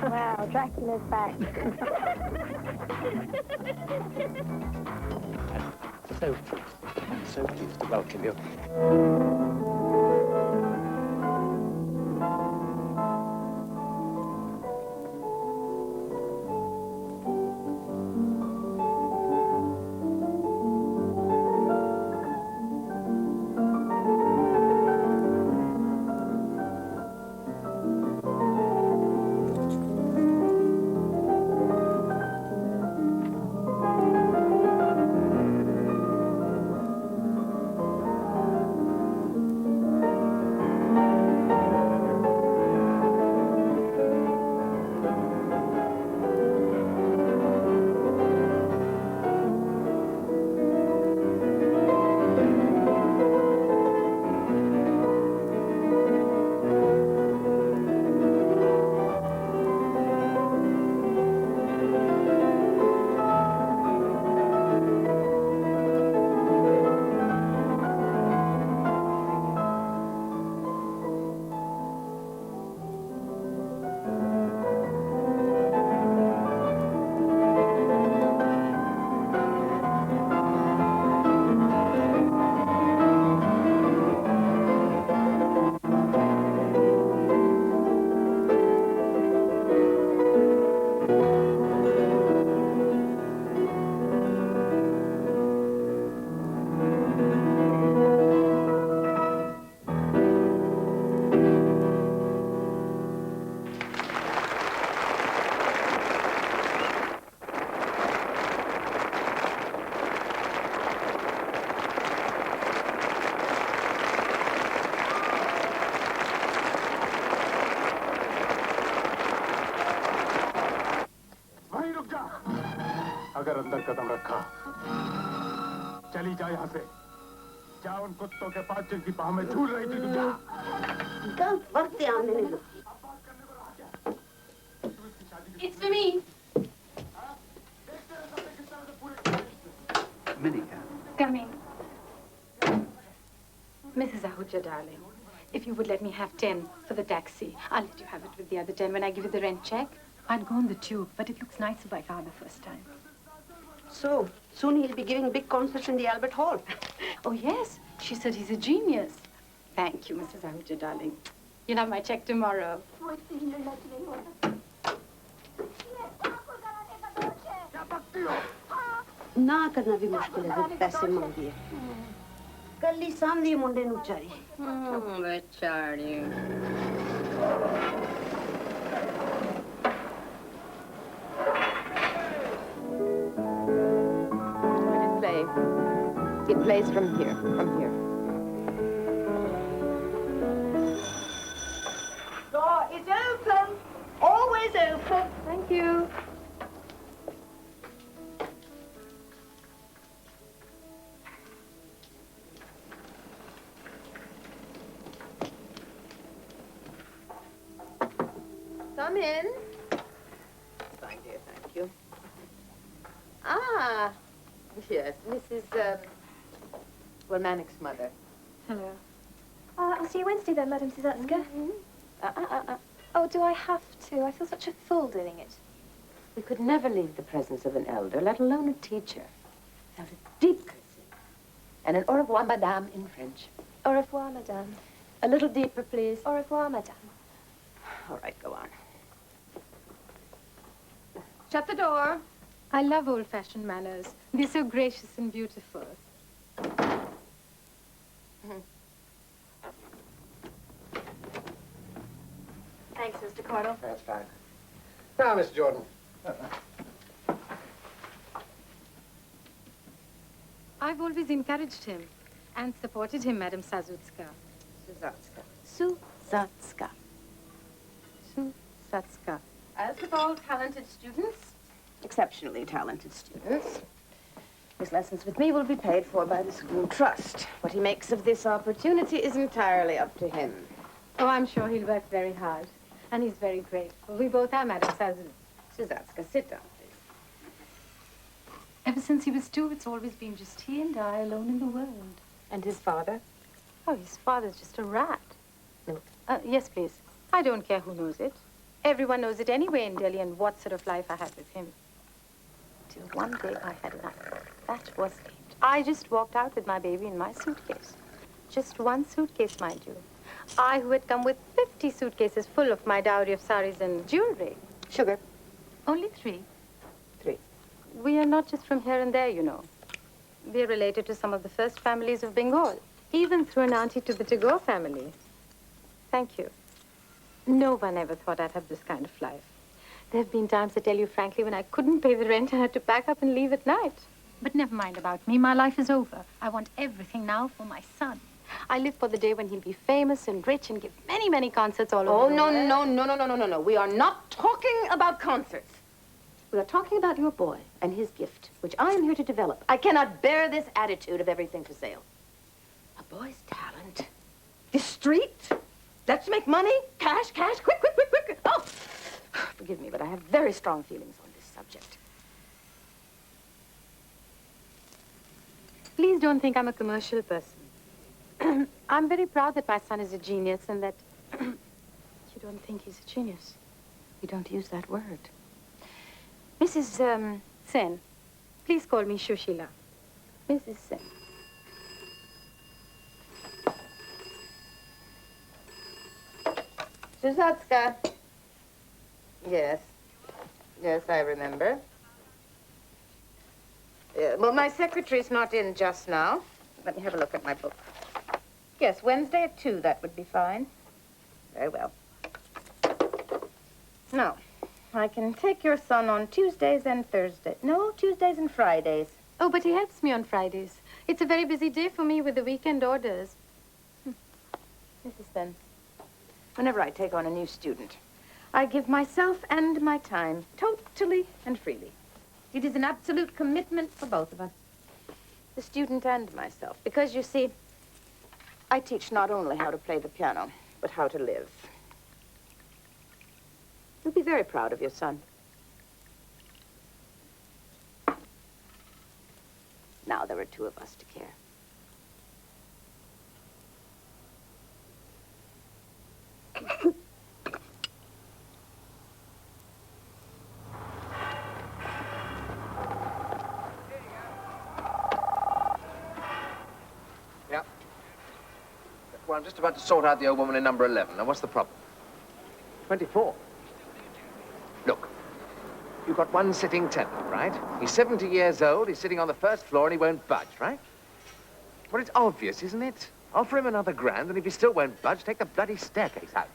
Wow, Dracula's back. I'm so pleased to welcome you. अगर अंदर कदम रखा चली जा यहाँ से जा उन कुत्तों के पास जिनकी बाह में झूल रही थी तुझे गलत वक्त आने लगा It's for me. Minika. Come in. Mrs. Ahuja, darling, if you would let me have 10 for the taxi, I'll let you have it with the other 10 when I give you the rent check. I'd go on the tube, but it looks nicer by far the first time. So, soon he'll be giving big concerts in the Albert Hall. Oh, yes. She said he's a genius. Thank you, Mrs. Ahuja, darling. You'll have my check tomorrow. ना करना भी मुश्किल है जब पैसे मांगिए कल ही सामने मुंडे नु चारी बेचारी It plays from here, Door is open, always open. Thank you. Come in. Fine, dear, thank you. Ah, yes, Mrs. Manic's mother. Hello. I'll see you Wednesday then, Madam Sousatzka. Oh, do I have to? I feel such a fool doing it. We could never leave the presence of an elder, let alone a teacher. Without a deep curtsy. And an au revoir, madame, in French. Au revoir, madame. A little deeper, please. Au revoir, madame. All right, go on. Shut the door. I love old-fashioned manners. They're so gracious and beautiful. Thanks, Mr. Cordell. That's fine. Now, Miss Jordan. I've always encouraged him and supported him, Madam Sousatzka. Sousatzka. Sousatzka. As with all talented students, exceptionally talented students, his lessons with me will be paid for by the school trust. What he makes of this opportunity is entirely up to him. Oh, I'm sure he'll work very hard. And he's very grateful. We both are, Madam Sousatzka, sit down, please. Ever since he was 2, it's always been just he and I alone in the world. And his father? Oh, his father's just a rat. No. Yes, please. I don't care who knows it. Everyone knows it anyway in Delhi and what sort of life I had with him. Till one day I had enough. That was it. I just walked out with my baby in my suitcase. Just one suitcase, mind you. I who had come with 50 suitcases full of my dowry of saris and jewelry. Sugar. Only 3. 3. We are not just from here and there, you know. We are related to some of the first families of Bengal. Even through an auntie to the Tagore family. Thank you. No one ever thought I'd have this kind of life. There have been times, I tell you frankly, when I couldn't pay the rent and had to pack up and leave at night. But never mind about me. My life is over. I want everything now for my son. I live for the day when he'll be famous and rich and give many, many concerts all Oh, over the no, world. no. We are not talking about concerts. We are talking about your boy and his gift, which I am here to develop. I cannot bear this attitude of everything for sale. A boy's talent. The street. Let's make money. Cash, quick. Oh, forgive me, but I have very strong feelings on this subject. Please don't think I'm a commercial person. I'm very proud that my son is a genius and that you don't think he's a genius. You don't use that word. Mrs. Sen, please call me Shushila. Mrs. Sen. Sousatzka. Yes. Yes, I remember. Well, my secretary's not in just now. Let me have a look at my book. Yes, Wednesday at 2, that would be fine. Very well. Now, I can take your son on Tuesdays and Thursdays. No, Tuesdays and Fridays. Oh, but he helps me on Fridays. It's a very busy day for me with the weekend orders. Mrs. Sen, whenever I take on a new student, I give myself and my time totally and freely. It is an absolute commitment for both of us, the student and myself, because, you see, I teach not only how to play the piano, but how to live. You'll be very proud of your son. Now there are 2 of us to care. Yeah. Well, I'm just about to sort out the old woman in number 11. Now, what's the problem? 24. Look, you've got one sitting tenant, right? He's 70 years old, he's sitting on the first floor, and he won't budge, right? Well, it's obvious, isn't it? Offer him another grand, and if he still won't budge, take the bloody staircase out.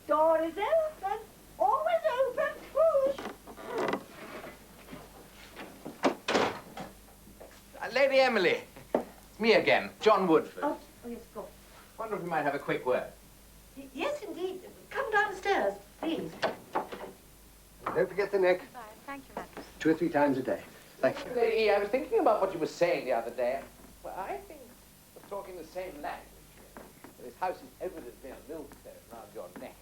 Door is open. Always open. Push. Lady Emily, it's me again, John Woodford. Oh, yes, of course. Wonder if we might have a quick word. Yes, indeed. Come downstairs, please. Don't forget the neck. Thank you, Matthew. 2 or 3 times a day. Thank you. Lady, I was thinking about what you were saying the other day. Well, I think we're talking the same language. This house is evidently a millstone around your neck.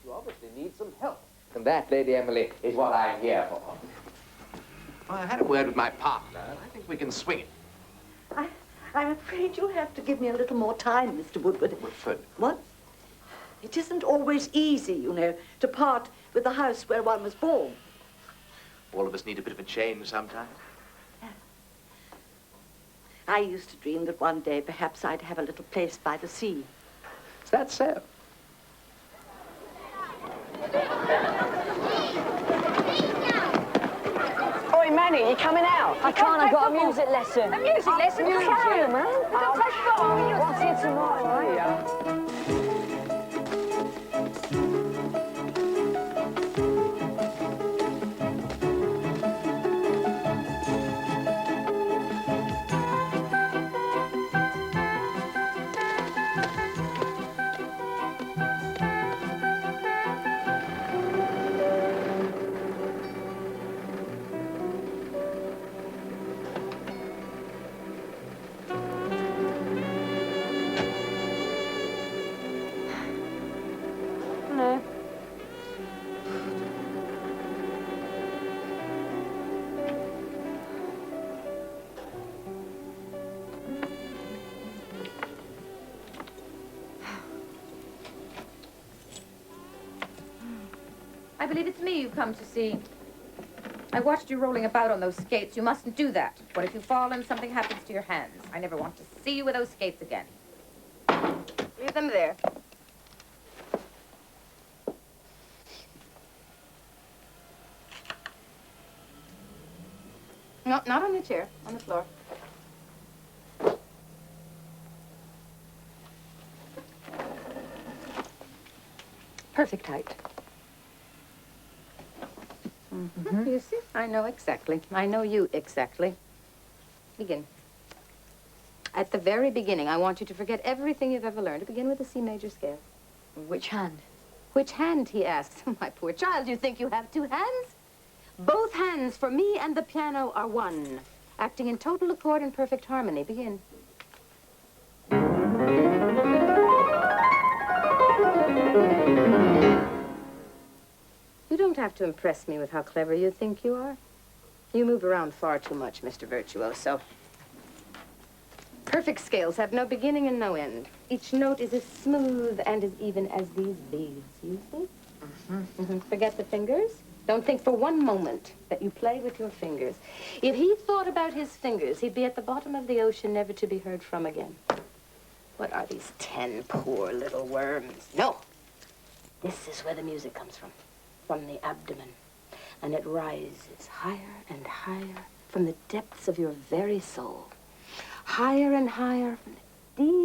You obviously need some help. And that, Lady Emily, is what I'm here for. Well, I had a word with my partner, and I think we can swing it. I'm afraid you'll have to give me a little more time, Mr. Woodward. Woodford. What? It isn't always easy, you know, to part with the house where one was born. All of us need a bit of a change sometimes. I used to dream that one day perhaps I'd have a little place by the sea. Is that so? Oi, Manny, you coming out? I can't, I've got a music lesson. A music lesson? You can, man. Don't play football. What's here tomorrow, right? I believe it's me you've come to see. I watched you rolling about on those skates. You mustn't do that. What if you fall and something happens to your hands? I never want to see you with those skates again. Leave them there. No, not on the chair, on the floor. Perfect height. Mm-hmm. You see, I know exactly. I know you exactly. Begin. At the very beginning, I want you to forget everything you've ever learned. To begin with the C major scale. Which hand? Which hand, he asks. My poor child, you think you have two hands? Both hands for me and the piano are one, acting in total accord and perfect harmony. Begin. You don't have to impress me with how clever you think you are. You move around far too much, Mr. Virtuoso. Perfect scales have no beginning and no end. Each note is as smooth and as even as these beads, you see? Forget the fingers. Don't think for one moment that you play with your fingers. If he thought about his fingers, he'd be at the bottom of the ocean, never to be heard from again. What are these 10 poor little worms? No. This is where the music comes from the abdomen. And it rises higher and higher from the depths of your very soul. Higher and higher from the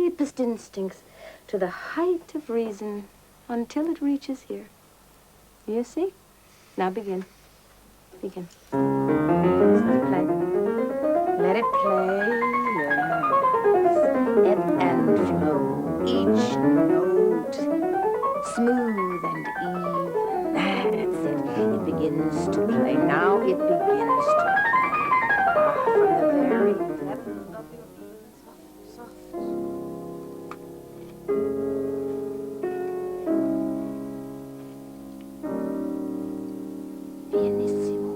deepest instincts to the height of reason until it reaches here. You see? Now begin. Begin. Let it play. Let it play. Ebb and flow. Each note smooth and even. That's it. It begins to play. Now it begins to play. From the very depth of your being, soft, soft. Pianissimo.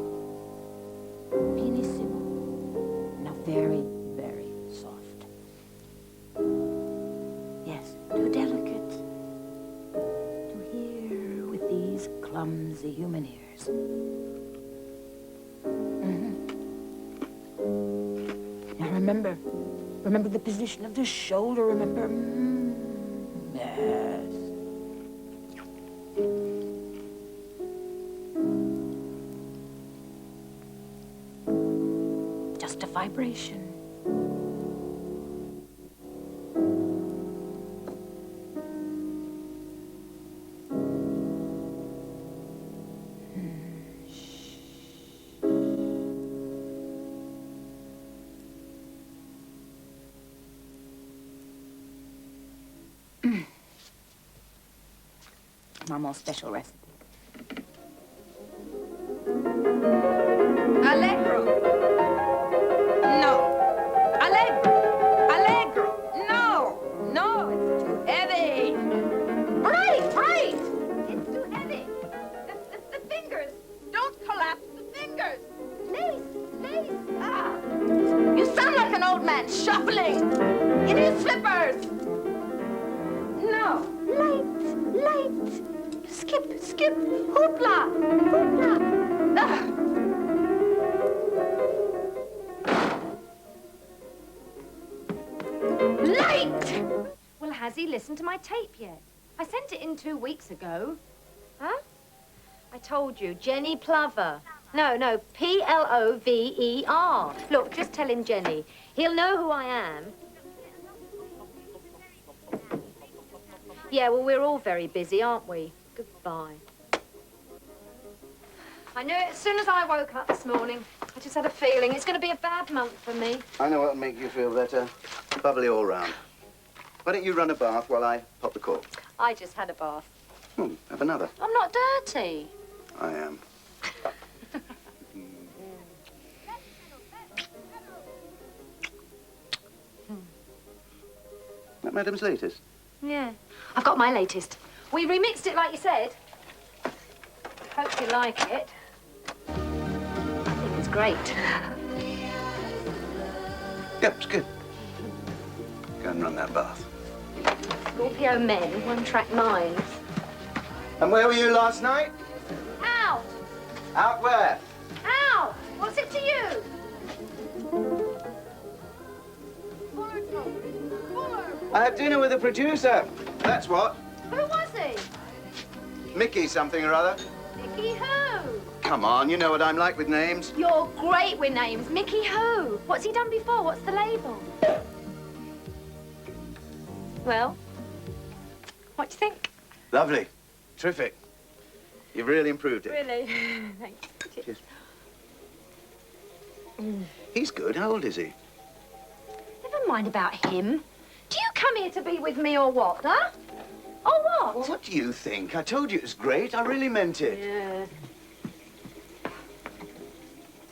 Pianissimo. Now very, very soft. Yes, too delicate to hear with these clumsy human ears. Now remember the position of the shoulder, remember? Yes. Just a vibration. My more special recipe. Allegro. No. Allegro. Allegro. No. No, it's too heavy. Right, right. It's too heavy. The fingers. Don't collapse the fingers. Lace, lace. Ah. You sound like an old man shuffling in his slippers. No. Light, light. Skip, skip, hoopla, hoopla. Ah. Light! Well, has he listened to my tape yet? I sent it in 2 weeks ago. Huh? I told you, Jenny Plover. No, Plover. Look, just tell him Jenny. He'll know who I am. Yeah, well, we're all very busy, aren't we? Goodbye. I knew it as soon as I woke up this morning. I just had a feeling it's going to be a bad month for me. I know what'll make you feel better. Bubbly all round. Why don't you run a bath while I pop the cork? I just had a bath. Have another. I'm not dirty. I am. That Madam's latest? Yeah. I've got my latest. We remixed it like you said. Hope you like it. I think it's great. Yep, it's good. Go and run that bath. Scorpio Men, one-track minds. And where were you last night? Out! Out where? Ow! What's it to you? I had dinner with the producer. That's what. Who was he? Mickey something or other. Mickey who? Come on, you know what I'm like with names. You're great with names. Mickey who? What's he done before? What's the label? Well, what do you think? Lovely. Terrific. You've really improved it. Really? Thanks. Cheers. He's good. How old is he? Never mind about him. Do you come here to be with me or what, huh? Or what? Well, what do you think? I told you it was great. I really meant it. Yeah.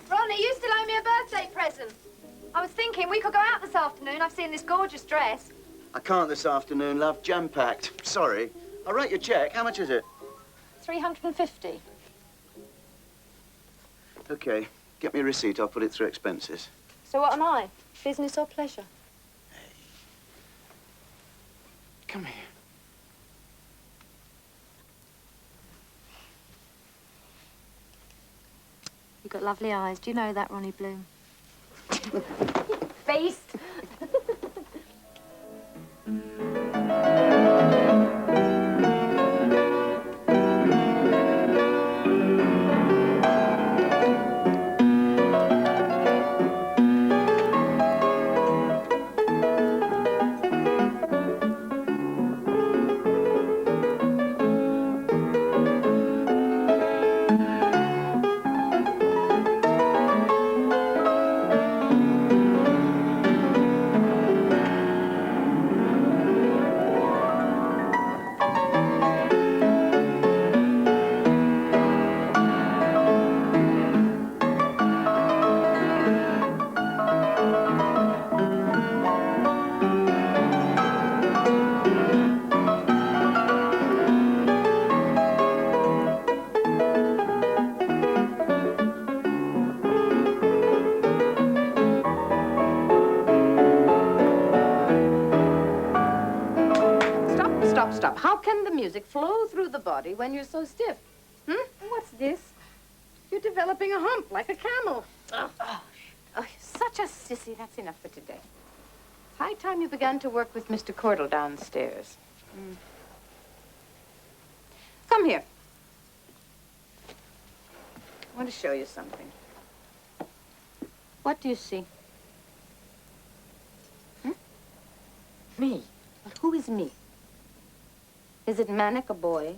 Ronnie, you still owe me a birthday present. I was thinking we could go out this afternoon. I've seen this gorgeous dress. I can't this afternoon, love. Jam-packed. Sorry. I'll write you a check. How much is it? 350. Okay. Get me a receipt. I'll put it through expenses. So what am I? Business or pleasure? Come here. You've got lovely eyes. Do you know that, Ronnie Bloom? Face. Stop. How can the music flow through the body when you're so stiff? What's this? You're developing a hump like a camel. Oh, you're such a sissy. That's enough for today. It's high time you began to work with Mr. Cordell downstairs. Come here. I want to show you something. What do you see? Me? But who is me? Is it Manic a boy?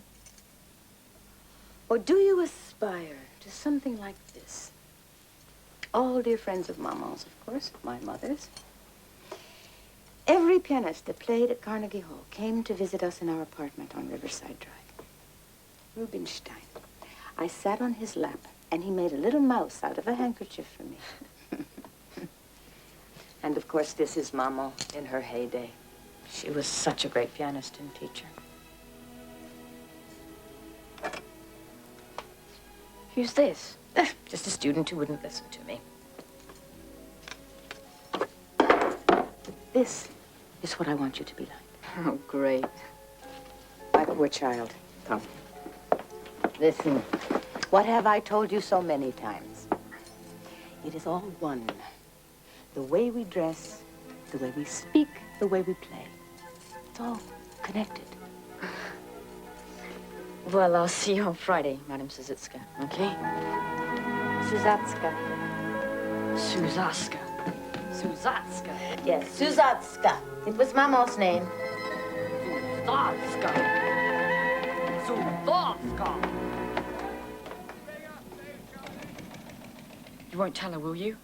Or do you aspire to something like this? All dear friends of Mama's, of course, my mother's. Every pianist that played at Carnegie Hall came to visit us in our apartment on Riverside Drive. Rubinstein. I sat on his lap, and he made a little mouse out of a handkerchief for me. And, of course, this is Mama in her heyday. She was such a great pianist and teacher. Who's this? Just a student who wouldn't listen to me. This is what I want you to be like. Oh, great. My poor child. Come. Listen. What have I told you so many times? It is all one. The way we dress, the way we speak, the way we play. It's all connected. Well, I'll see you on Friday, Madame Sousatzka, okay? Sousatzka. Sousatzka. Sousatzka. Yes, Sousatzka. It was Mama's name. Sousatzka. Sousatzka. You won't tell her, will you?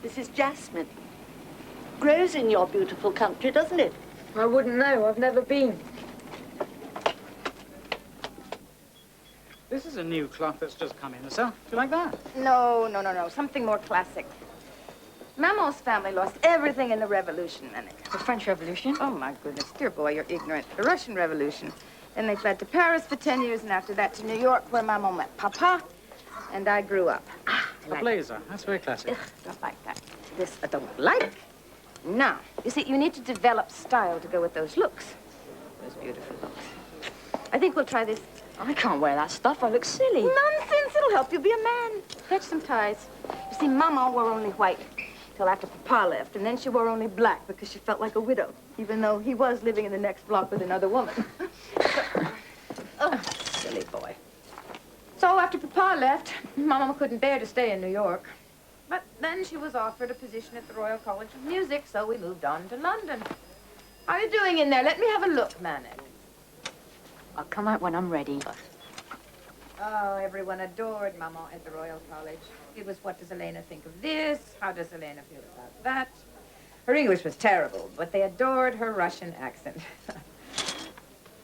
This is jasmine. Grows in your beautiful country, doesn't it? I wouldn't know. I've never been. This is a new cloth that's just come in, sir. Do you like that? No. Something more classic. Mama's family lost everything in the Revolution, Manic. The French Revolution? Oh, my goodness. Dear boy, you're ignorant. The Russian Revolution. Then they fled to Paris for 10 years, and after that to New York, where Mama met Papa, and I grew up. A blazer. That's very classic. Don't like that. This I don't like. Now, you see, you need to develop style to go with those looks. Those beautiful looks. I think we'll try this I can't wear that stuff. I look silly. Nonsense. It'll help you be a man. Fetch some ties. You see, Mama wore only white till after Papa left, and then she wore only black because she felt like a widow, even though he was living in the next block with another woman. Oh, silly boy. So after Papa left, Mama couldn't bear to stay in New York. But then she was offered a position at the Royal College of Music, so we moved on to London. How are you doing in there? Let me have a look, Manet. I'll come out when I'm ready. Oh, everyone adored Mama at the Royal College. It was, what does Elena think of this? How does Elena feel about that? Her English was terrible, but they adored her Russian accent.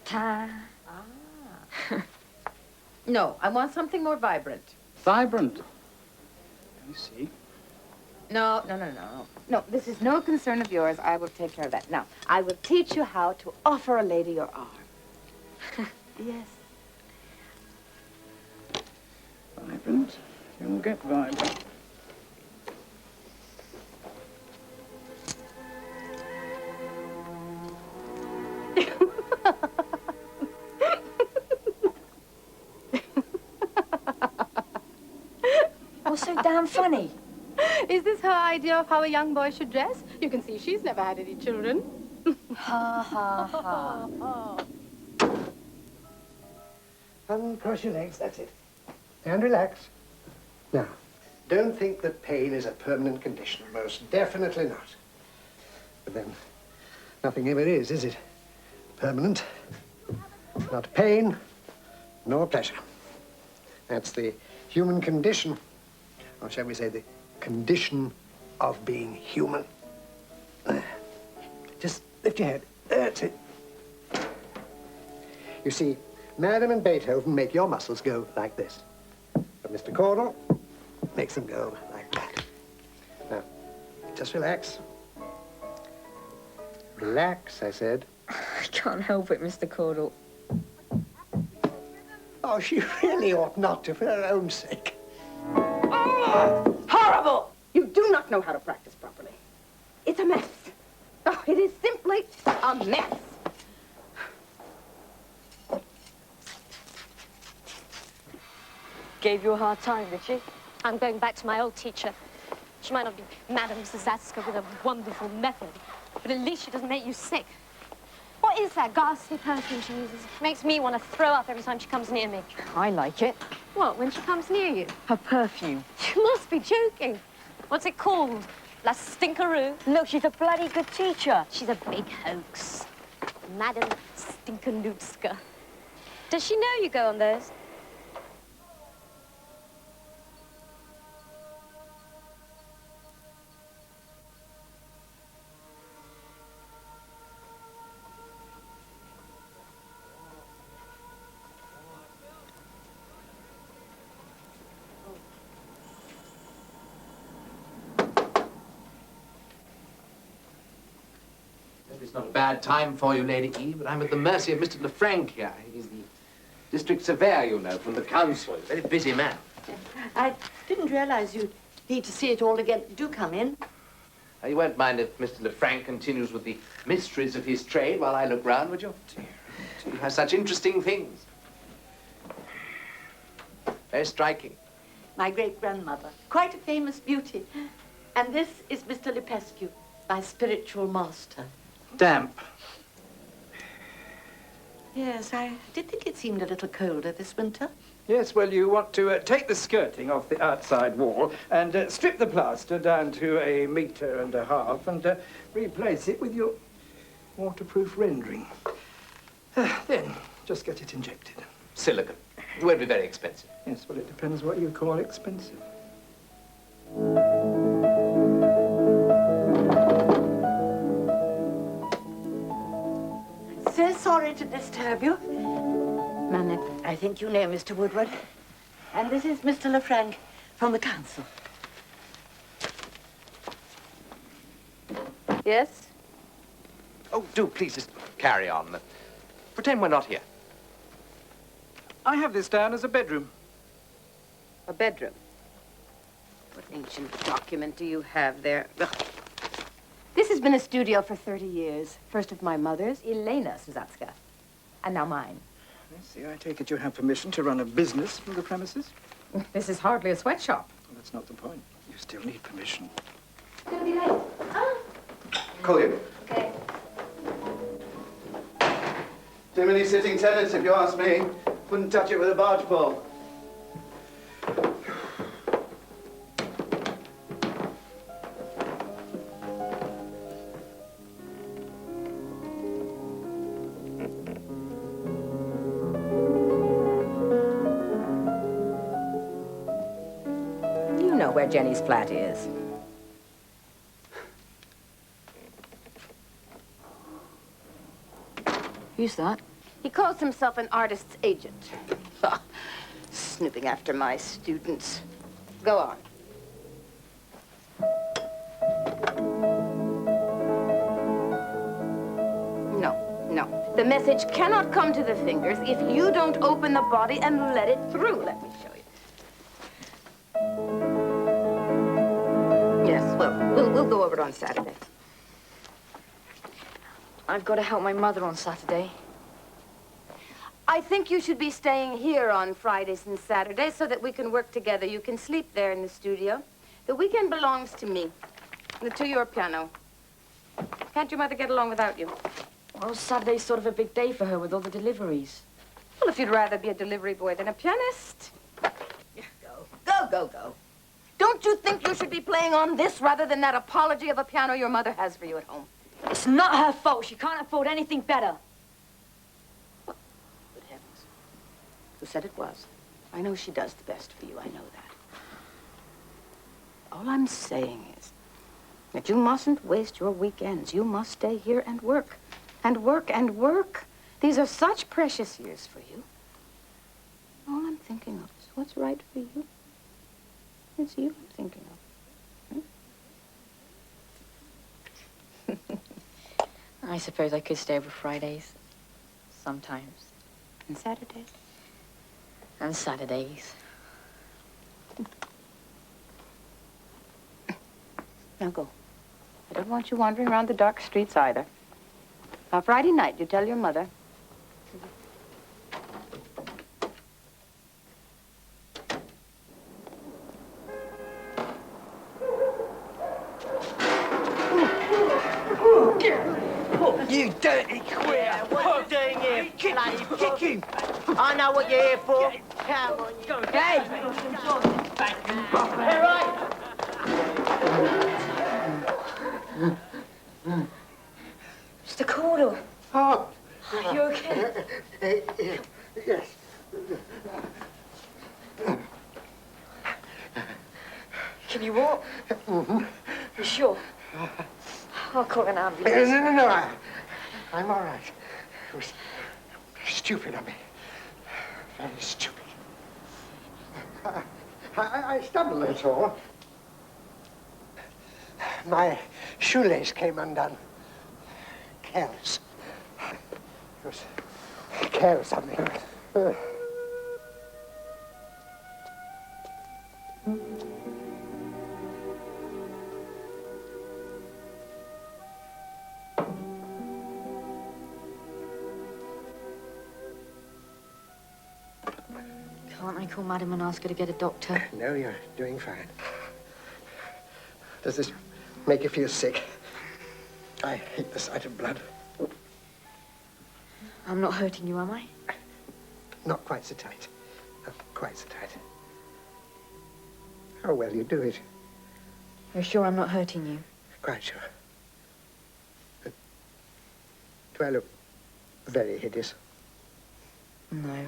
Ta. Ah. No, I want something more vibrant. Vibrant. I see. No. No, this is no concern of yours. I will take care of that. Now, I will teach you how to offer a lady your arm. Yes. Vibrant. You'll get vibrant. What's so damn funny? Is this her idea of how a young boy should dress? You can see she's never had any children. Ha, ha, ha. Uncross your legs, that's it. And relax. Now, don't think that pain is a permanent condition. Most definitely not. But then, nothing ever is it? Permanent. Not pain, nor pleasure. That's the human condition. Or shall we say the condition of being human. Just lift your head. That's it. You see, Madame and Beethoven make your muscles go like this. But Mr. Caudle makes them go like that. Now, just relax. Relax, I said. I can't help it, Mr. Caudle. Oh, she really ought not to, for her own sake. Oh, horrible! You do not know how to practice properly. It's a mess. Oh, it is simply a mess. Gave you a hard time, did she? I'm going back to my old teacher. She might not be Madame Sousatzka with a wonderful method, but at least she doesn't make you sick. What is that ghastly perfume she uses? Makes me want to throw up every time she comes near me. I like it. What, when she comes near you? Her perfume. You must be joking. What's it called? La Stinkaroo? Look, she's a bloody good teacher. She's a big hoax. Madame Stinkanutska. Does she know you go on those? It's not a bad time for you, Lady E, but I'm at the mercy of Mr. Lefranc here. He's the district surveyor, you know, from the council. A very busy man. I didn't realize you'd need to see it all again. Do come in. You won't mind if Mr. Lefranc continues with the mysteries of his trade while I look round, would you? He has such interesting things. Very striking. My great-grandmother. Quite a famous beauty. And this is Mr. Lepescu, my spiritual master. Damp. Yes, I did think it seemed a little colder this winter. Yes, well, you want to take the skirting off the outside wall and strip the plaster down to 1.5 meters and replace it with your waterproof rendering. Then, just get it injected. Silicon. It won't be very expensive. Yes, well, it depends what you call expensive. So sorry to disturb you. Manet. I think you know Mr. Woodward. And this is Mr. Lefranc from the council. Yes? Oh, do please just carry on. Pretend we're not here. I have this down as a bedroom. A bedroom. What ancient document do you have there? Ugh. This has been a studio for 30 years. First of my mother's, Elena Sousatzka. And now mine. I see. I take it you have permission to run a business from the premises? This is hardly a sweatshop. Well, that's not the point. You still need permission. It's gonna be late. Call you. Okay. Too many sitting tenants, if you ask me. Wouldn't touch it with a barge pole. You know where Jenny's flat is. Who's that? He calls himself an artist's agent. Snooping after my students. Go on. No. The message cannot come to the fingers if you don't open the body and let it through. Let me show you. Yes, well, we'll go over it on Saturday. I've got to help my mother on Saturday. I think you should be staying here on Fridays and Saturdays so that we can work together. You can sleep there in the studio. The weekend belongs to me, to your piano. Can't your mother get along without you? Well, Saturday's sort of a big day for her with all the deliveries. Well, if you'd rather be a delivery boy than a pianist. Go. Don't you think you should be playing on this rather than that apology of a piano your mother has for you at home? It's not her fault. She can't afford anything better. Good heavens. Who said it was? I know she does the best for you. I know that. All I'm saying is that you mustn't waste your weekends. You must stay here and work. And work and work. These are such precious years for you. All I'm thinking of is what's right for you. It's you I'm thinking of. I suppose I could stay over Fridays. Sometimes. And Saturdays. And Saturdays. Now go. I don't want you wandering around the dark streets either. Now, Friday night, you tell your mother. You dirty queer! What are you doing here? Bloody kick him! I know what you're here for. Come on, you. Hey! All right. Mr. Caudle. Oh. Are you okay? Yes. Can you walk? Mm-hmm. You sure? I'll call an ambulance. No. I'm all right. It was stupid of me. Very stupid. I stumbled, that's all. My shoelace came undone. Careless. It was careless of me. Can't I call Madam and ask her to get a doctor? No, you're doing fine. Does this make you feel sick? I hate the sight of blood. I'm not hurting you, am I? Not quite so tight. Not quite so tight. How well you do it. You're sure I'm not hurting you? Quite sure. Do I look very hideous? No.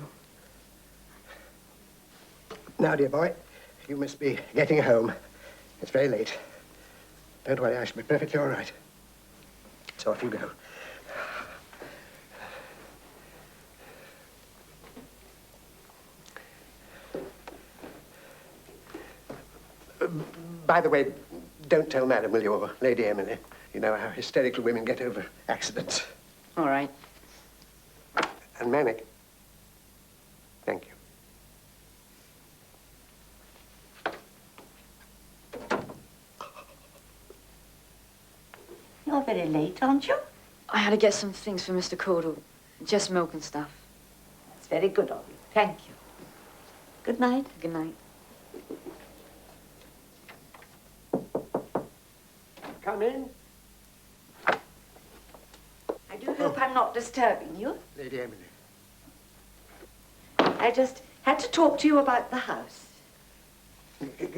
Now, dear boy, you must be getting home. It's very late. Don't worry, I shall be perfectly all right. So off you go. By the way, don't tell Madam, will you, or Lady Emily? You know how hysterical women get over accidents. All right. And manic. Thank you. You're very late, aren't you? I had to get some things for Mr. Caudle. Just milk and stuff. It's very good of you. Thank you. Good night. Good night. Come in. I do hope I'm not disturbing you. Lady Emily. I just had to talk to you about the house.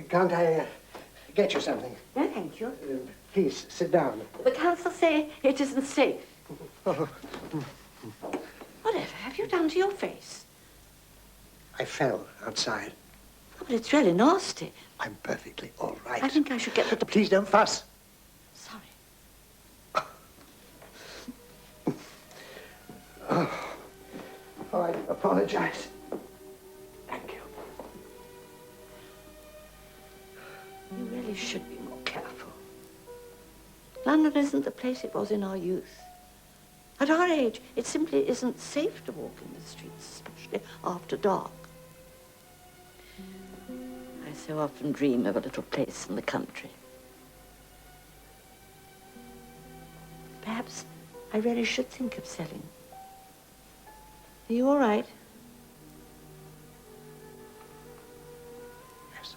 Can't I get you something? No, thank you. Please, sit down. The council say it isn't safe. Whatever have you done to your face? I fell outside. Oh, but it's really nasty. I'm perfectly all right. I think I should get the... Please don't fuss. Sorry. Oh, I apologize. Thank you. You really should be more careful. London isn't the place it was in our youth. At our age, it simply isn't safe to walk in the streets, especially after dark. I so often dream of a little place in the country. Perhaps I really should think of selling. Are you all right? Yes.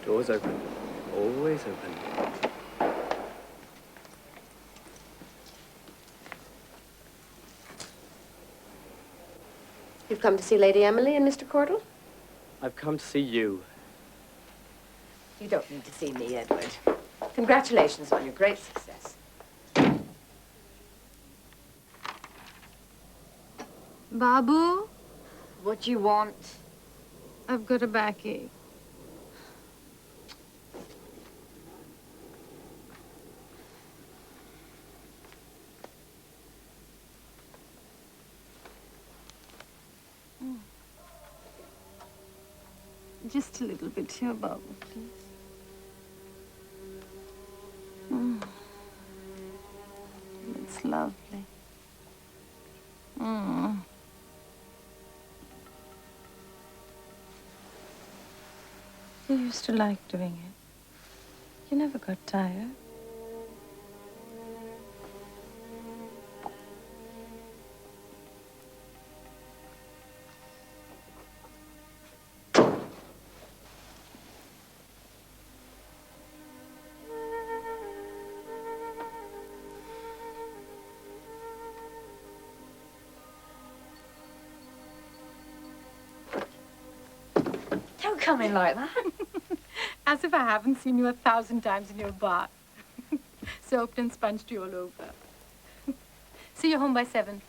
Doors open. Always open. You've come to see Lady Emily and Mr. Cordell? I've come to see you. You don't need to see me, Edward. Congratulations on your great success. Babu, What you want? I've got a backache. Just a little bit here, Babu, please. It's lovely. You used to like doing it. You never got tired. Don't come in like that. As if I haven't seen you 1,000 times in your bath. Soaped and sponged you all over. See you home by 7.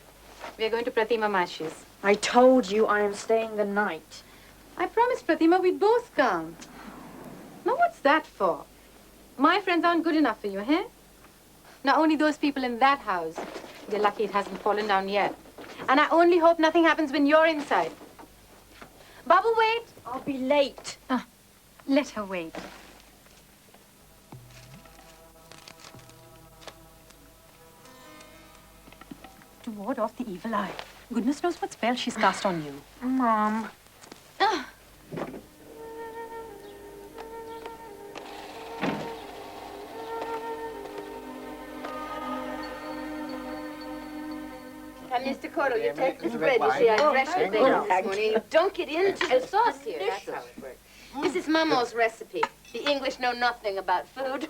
We are going to Pratima Mashi's. I told you I am staying the night. I promised Pratima we'd both come. Now what's that for? My friends aren't good enough for you, eh? Now only those people in that house. They're lucky it hasn't fallen down yet. And I only hope nothing happens when you're inside. Babu, wait. I'll be late. Let her wait. To ward off the evil eye. Goodness knows what spell she's cast on you. Mom. And Mr. Cordell, you take this bread. You see, I threshed it this morning. You dunk it into the sauce here. That's how it works. This is Mamma's recipe. The English know nothing about food.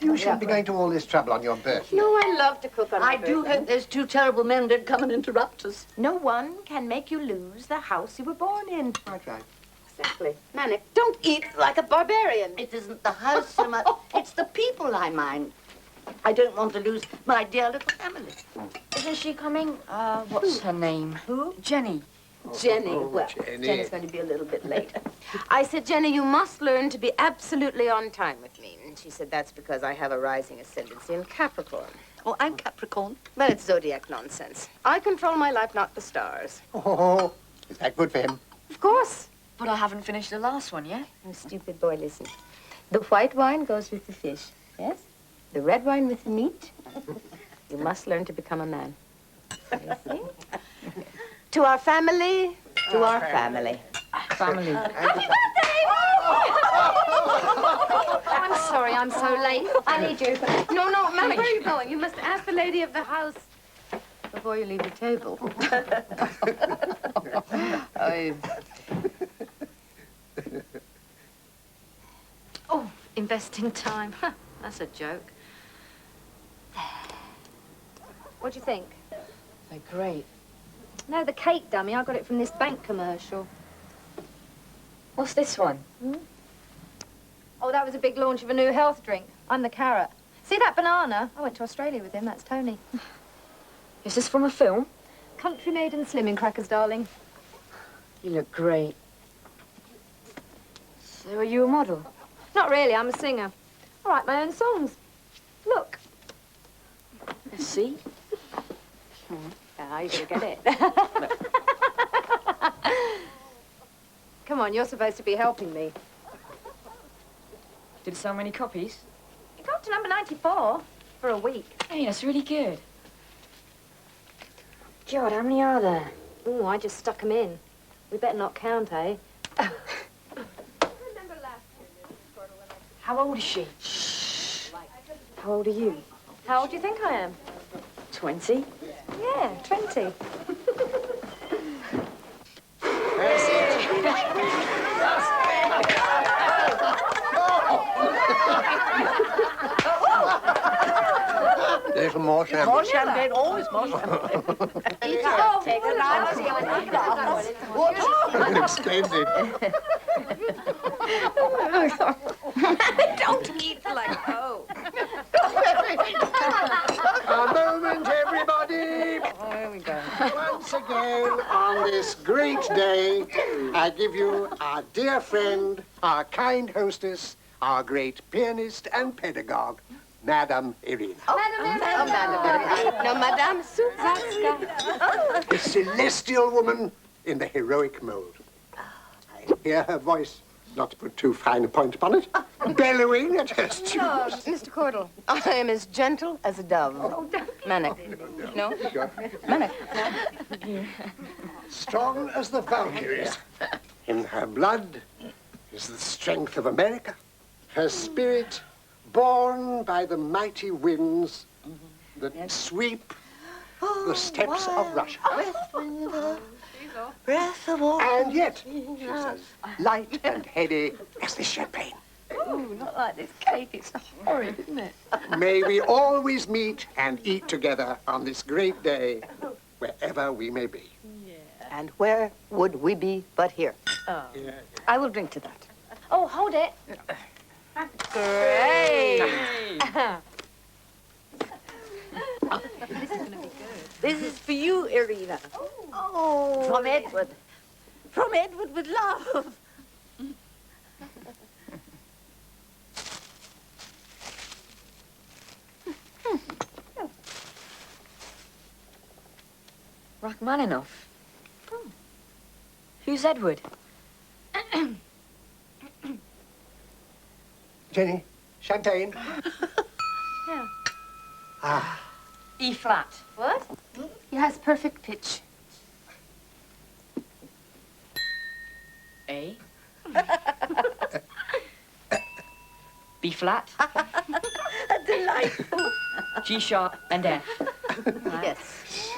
You shouldn't be going to all this trouble on your birthday. No, I love to cook on my I do birthday. hope those two terrible men don't come and interrupt us. No one can make you lose the house you were born in. Quite right. Exactly. Manic, don't eat like a barbarian. It isn't the house so much, it's the people I mind. I don't want to lose my dear little family. Isn't she coming? What's her name? Who? Jenny. Jenny. Well, Jenny's going to be a little bit late. I said, Jenny, you must learn to be absolutely on time with me. And she said, that's because I have a rising ascendancy in Capricorn. Oh, I'm Capricorn. Well, it's zodiac nonsense. I control my life, not the stars. Oh, is that good for him? Of course. But I haven't finished the last one yet. Oh, stupid boy, listen. The white wine goes with the fish, yes? The red wine with the meat. You must learn to become a man. You see? To our family, to our family. Family. Happy birthday! I'm sorry I'm so late. I need you. No, ma'am, where are you going? You must ask the lady of the house before you leave the table. Oh, investing time. That's a joke. What do you think? They're great. No, the cake dummy. I got it from this bank commercial. What's this one? Oh, that was a big launch of a new health drink. I'm the carrot. See that banana? I went to Australia with him. That's Tony. Is this from a film? Country made and slimming crackers, darling. You look great. So are you a model? Not really. I'm a singer. I write my own songs. Look. Let's see. Ah, you're gonna get it. Come on, you're supposed to be helping me. Did it sell many copies? It got to number 94 for a week. Hey, that's really good. God, how many are there? Oh, I just stuck them in. We better not count, eh? How old is she? How old are you? How old do you think I am? 20. Yeah, 20. Little more champagne. More champagne, always more champagne. Take a Looks splendid. Don't eat like oh. A moment, everybody. Oh, here we go. Once again, on this great day, I give you our dear friend, our kind hostess, our great pianist and pedagogue, Madame Irina. No, Madame Sousatzka. A celestial woman in the heroic mold. I hear her voice, not to put too fine a point upon it, bellowing at her students. Mr. Cordell, I am as gentle as a dove. Manic. No? Manic. Strong as the Valkyries. In her blood is the strength of America. Her spirit born by the mighty winds that sweep the steppes of Russia. And yet, she says, light and heady as the champagne. Ooh, not like this cake. It's horrid, isn't it? May we always meet and eat together on this great day, wherever we may be. And where would we be but here? I will drink to that. Oh, hold it. Great! This is gonna be good. This is for you, Irina. Oh. From Edward. From Edward with love. Rachmaninoff. Who's Edward? Jenny, champagne. Yeah. Ah. E flat. What? He has perfect pitch. A. B flat. Delightful. G sharp and F. Yes.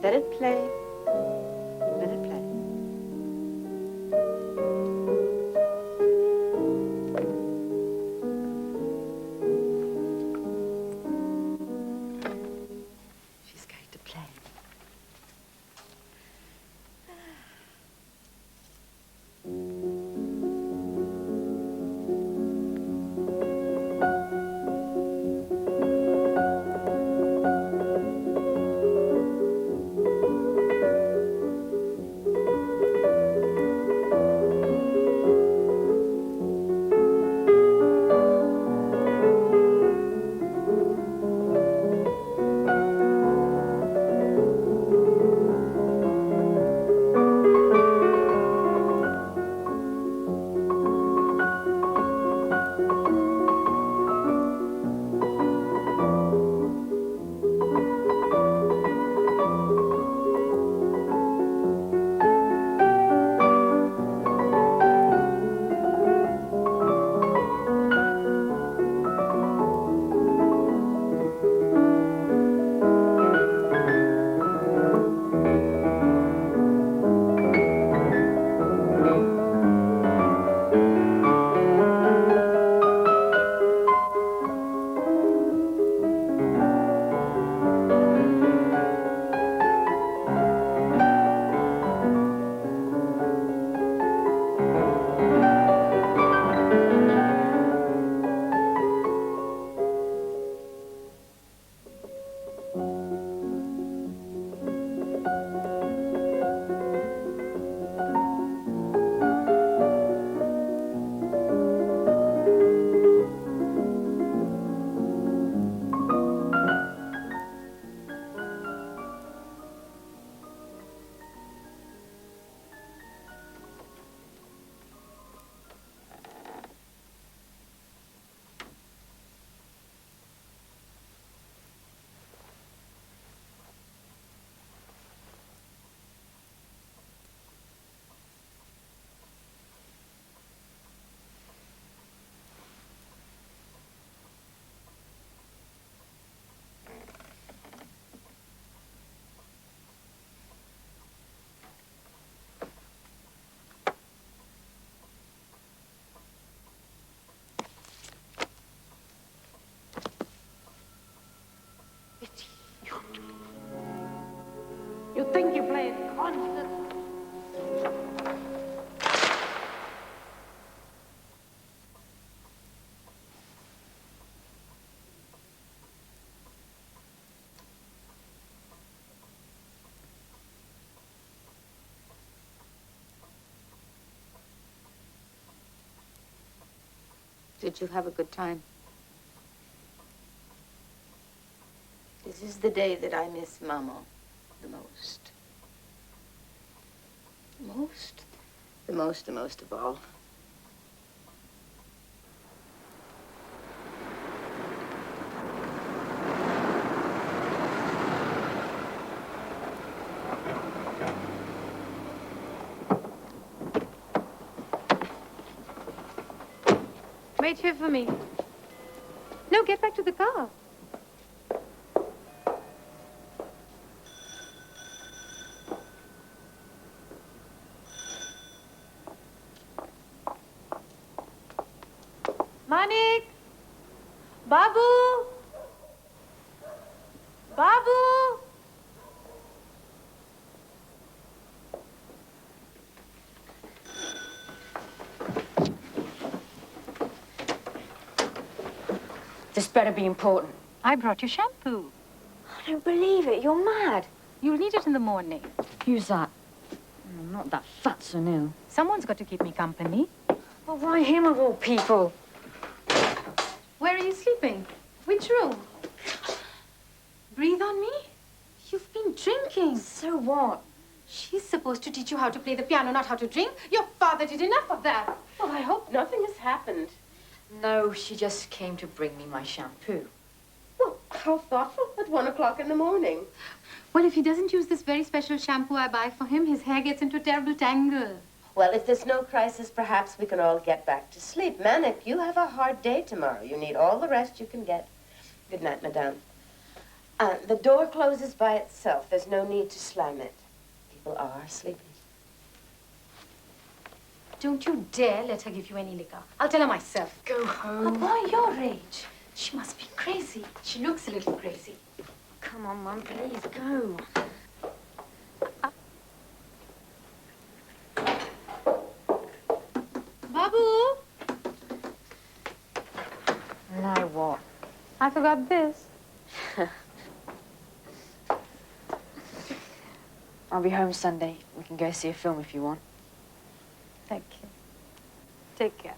Let it play. Let it play. You think you're playing constant? Did you have a good time? This is the day that I miss Mama the most. The most of all. Wait here for me. No, get back to the car. Manik! Babu! Babu! This better be important. I brought you shampoo. I don't believe it. You're mad. You'll need it in the morning. Who's that? Oh, not that fat Sunil. Someone's got to keep me company. Well, why him of all people? Where are you sleeping? Which room? Breathe on me? You've been drinking. So what? She's supposed to teach you how to play the piano, not how to drink. Your father did enough of that. Well, I hope nothing has happened. No, she just came to bring me my shampoo. Well, how thoughtful at 1 o'clock in the morning. Well, if he doesn't use this very special shampoo I buy for him, his hair gets into a terrible tangle. Well, if there's no crisis, perhaps we can all get back to sleep. Manik, you have a hard day tomorrow. You need all the rest you can get. Good night, madame. The door closes by itself. There's no need to slam it. People are sleeping. Don't you dare let her give you any liquor. I'll tell her myself. Go A home. boy your age. She must be crazy. She looks a little crazy. Come on, Mum, please, go. Babu! Now what? I forgot this. I'll be home Sunday. We can go see a film if you want. Thank you. Take care.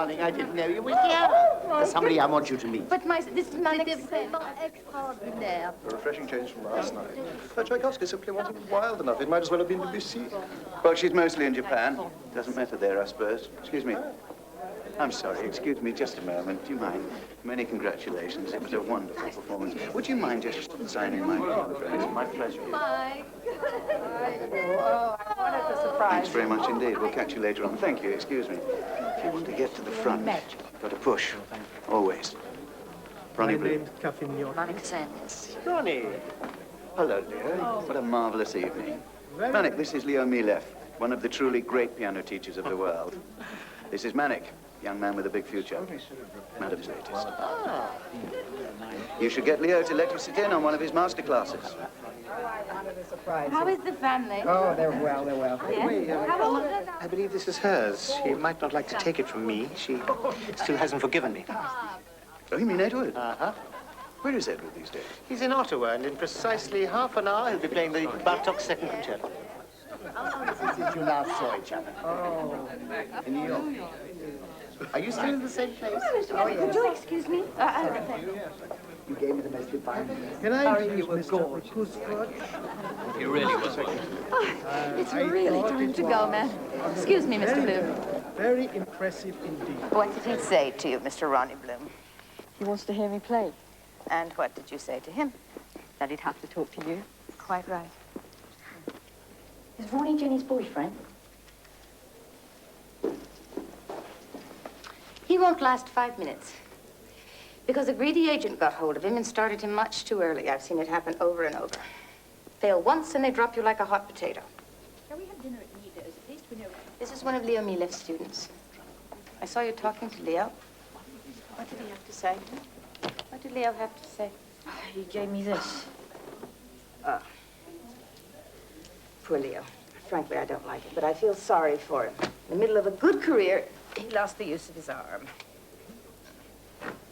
darling. I didn't know you were here. There's somebody I want you to meet. But this is Manic's A refreshing change from last night. But Tchaikovsky simply wasn't wild enough. It might as well have been Debussy. Well, she's mostly in Japan. Doesn't matter there, I suppose. Excuse me. I'm sorry, excuse me just a moment. Do you mind? Many congratulations. It was a wonderful performance. Would you mind just signing my name? It's my pleasure. Mike. Oh, I wanted to surprise Thanks very much indeed. We'll catch you later on. Thank you. Excuse me. If you want to get to the front, got to push. Always. Ronnie Blue. Monica Sanders. Ronnie. Hello, dear. What a marvelous evening. Manik, this is Leo Milev, one of the truly great piano teachers of the world. This is Manik, young man with a big future. Madam's latest. You should get Leo to let you sit in on one of his master classes. How is the family? Oh, they're well, they're well. How old are they? I believe this is hers. She might not like to take it from me. She still hasn't forgiven me. Oh, you mean Edward? Uh-huh. Where is Edward these days? He's in Ottawa, and in precisely half an hour, he'll be playing the Bartok second concerto. Since you last saw each other. Oh. In New York. Are you still in the same place? Oh, yes. Would you excuse me? You gave me the most refined. Can I introduce Mr. Kuskot? He really was one. It's really time to go, man. Excuse me, Mr. Bloom. Very impressive indeed. What did he say to you, Mr. Ronnie Bloom? He wants to hear me play. And what did you say to him? That he'd have to talk to you. Quite right. Is Ronnie Jenny's boyfriend? He won't last 5 minutes. Because a greedy agent got hold of him and started him much too early. I've seen it happen over and over. Fail once and they drop you like a hot potato. Shall we have dinner at Nido's? At least we know. This is one of Leo Milev's students. I saw you talking to Leo. What did he have to say? What did Leo have to say? He gave me this. Oh. Poor Leo. Frankly, I don't like it, but I feel sorry for him. In the middle of a good career, he lost the use of his arm.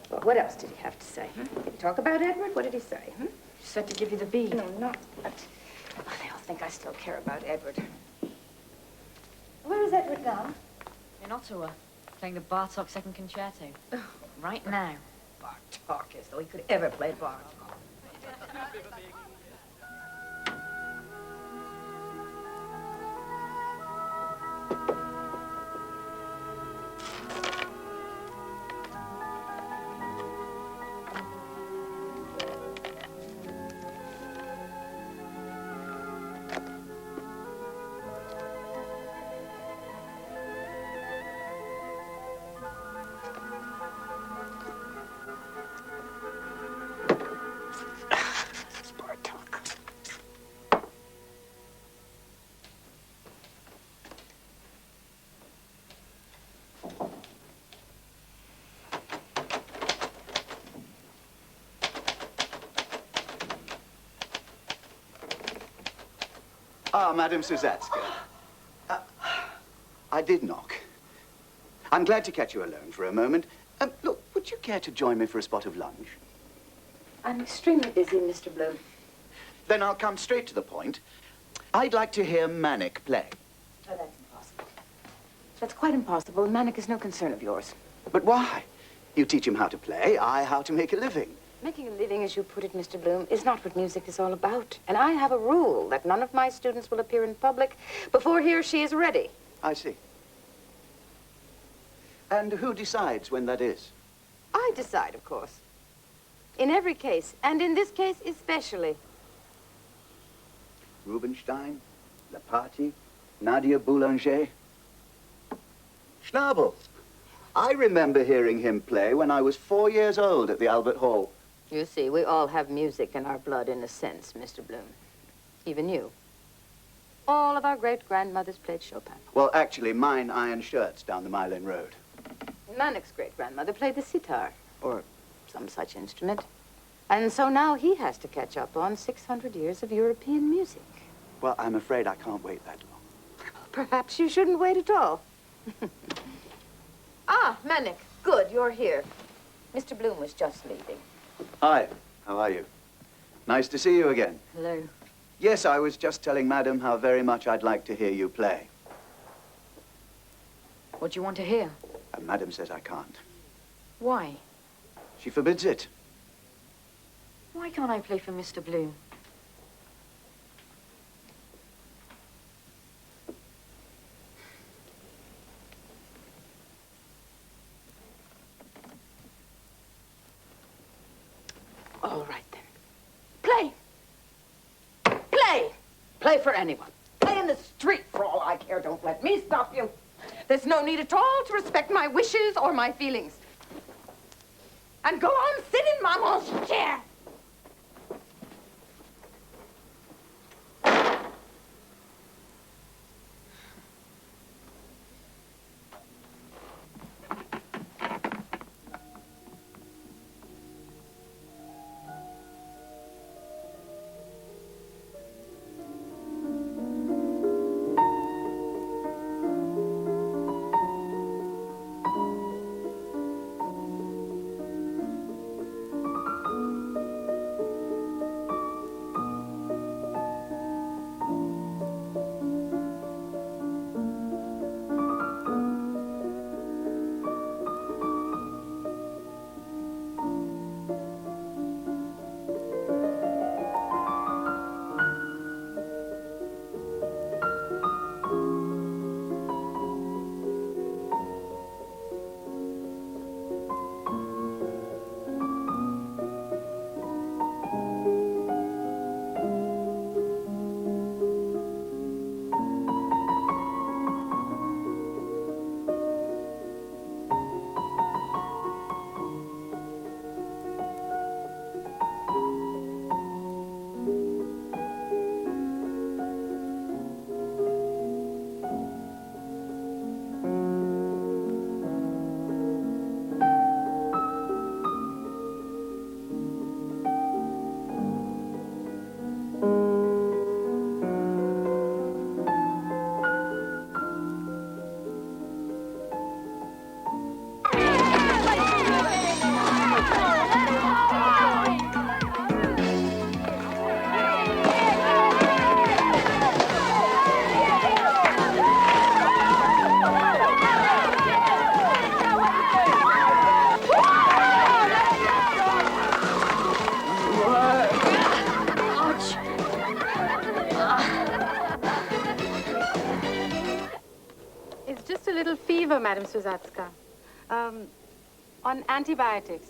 Well, what else did he have to say? Did he talk about Edward? What did he say? He said to give you the bead. No, not that. Oh, they all think I still care about Edward. Where is Edward now? In Ottawa, playing the Bartok second concerto. Right now. Bartok, as though he could ever play Bartok. Ah, Madame Sousatzka. I did knock. I'm glad to catch you alone for a moment. Look, would you care to join me for a spot of lunch? I'm extremely busy, Mr. Bloom. Then I'll come straight to the point. I'd like to hear Manik play. Oh, that's impossible. That's quite impossible. Manik is no concern of yours. But why? You teach him how to play, I how to make a living. Making a living, as you put it, Mr. Bloom, is not what music is all about. And I have a rule that none of my students will appear in public before he or she is ready. I see. And who decides when that is? I decide, of course. In every case, and in this case especially. Rubinstein, Lepati, Nadia Boulanger. Schnabel. I remember hearing him play when I was 4 years old at the Albert Hall. You see, we all have music in our blood, in a sense, Mr. Bloom. Even you. All of our great-grandmothers played Chopin. Well, actually, mine iron shirts down the Mile End Road. Manik's great-grandmother played the sitar, or some such instrument. And so now he has to catch up on 600 years of European music. Well, I'm afraid I can't wait that long. Perhaps you shouldn't wait at all. Ah, Manik, good, you're here. Mr. Bloom was just leaving. Hi, how are you? Nice to see you again. Hello. Yes, I was just telling Madam how very much I'd like to hear you play. What do you want to hear? And Madam says I can't. Why? She forbids it. Why can't I play for Mr. Bloom? All right, then. Play. Play. Play for anyone. Play in the street for all I care. Don't let me stop you. There's no need at all to respect my wishes or my feelings. And go on, sit in Maman's chair. Madam Sousatzka. On antibiotics.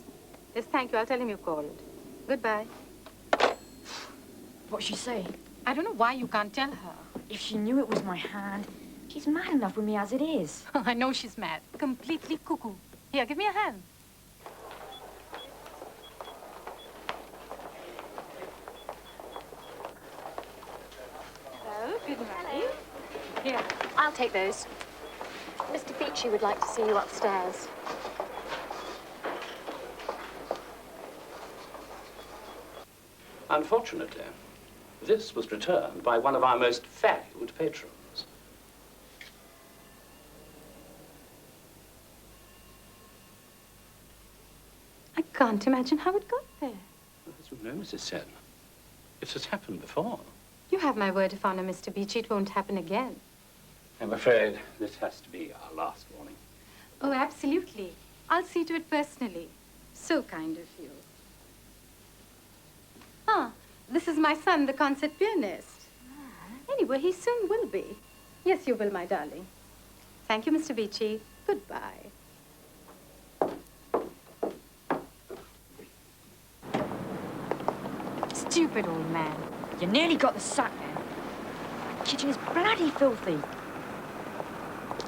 Yes, thank you. I'll tell him you called. Goodbye. What'd she say? I don't know why you can't tell her. If she knew it was my hand, she's mad enough with me as it is. I know she's mad. Completely cuckoo. Here, give me a hand. Hello, good morning. Here, I'll take those. Mr. Beachy would like to see you upstairs. Unfortunately, this was returned by one of our most valued patrons. I can't imagine how it got there. As you know, Mrs. Sen, this has happened before. You have my word of honor, Mr. Beachy. It won't happen again. I'm afraid this has to be our last warning. Oh, absolutely. I'll see to it personally. So kind of you. Ah, this is my son, the concert pianist. Anyway, he soon will be. Yes, you will, my darling. Thank you, Mr. Beachy. Goodbye. Stupid old man. You nearly got the sack now. The kitchen is bloody filthy.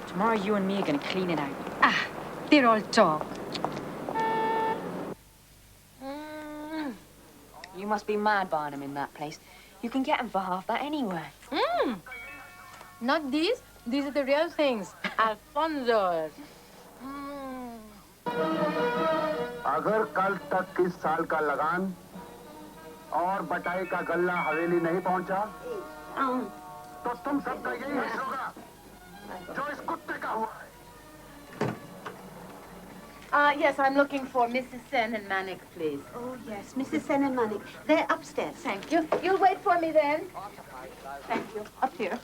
Tomorrow you and me are going to clean it out. Ah, they're all talk. You must be mad buying them in that place. You can get them for half that anywhere. Not these. These are the real things. Alfonso's. अगर कल तक इस साल का लगान और बटाई का गल्ला हवेली नहीं पहुंचा तो तुम सबका यही हश्र होगा जो इस कुत्ते का हुआ है। Yes, I'm looking for Mrs. Sen and Manik, please. Oh, yes, Mrs. Sen and Manik. They're upstairs. Thank you. You'll wait for me then. Thank you. Up here.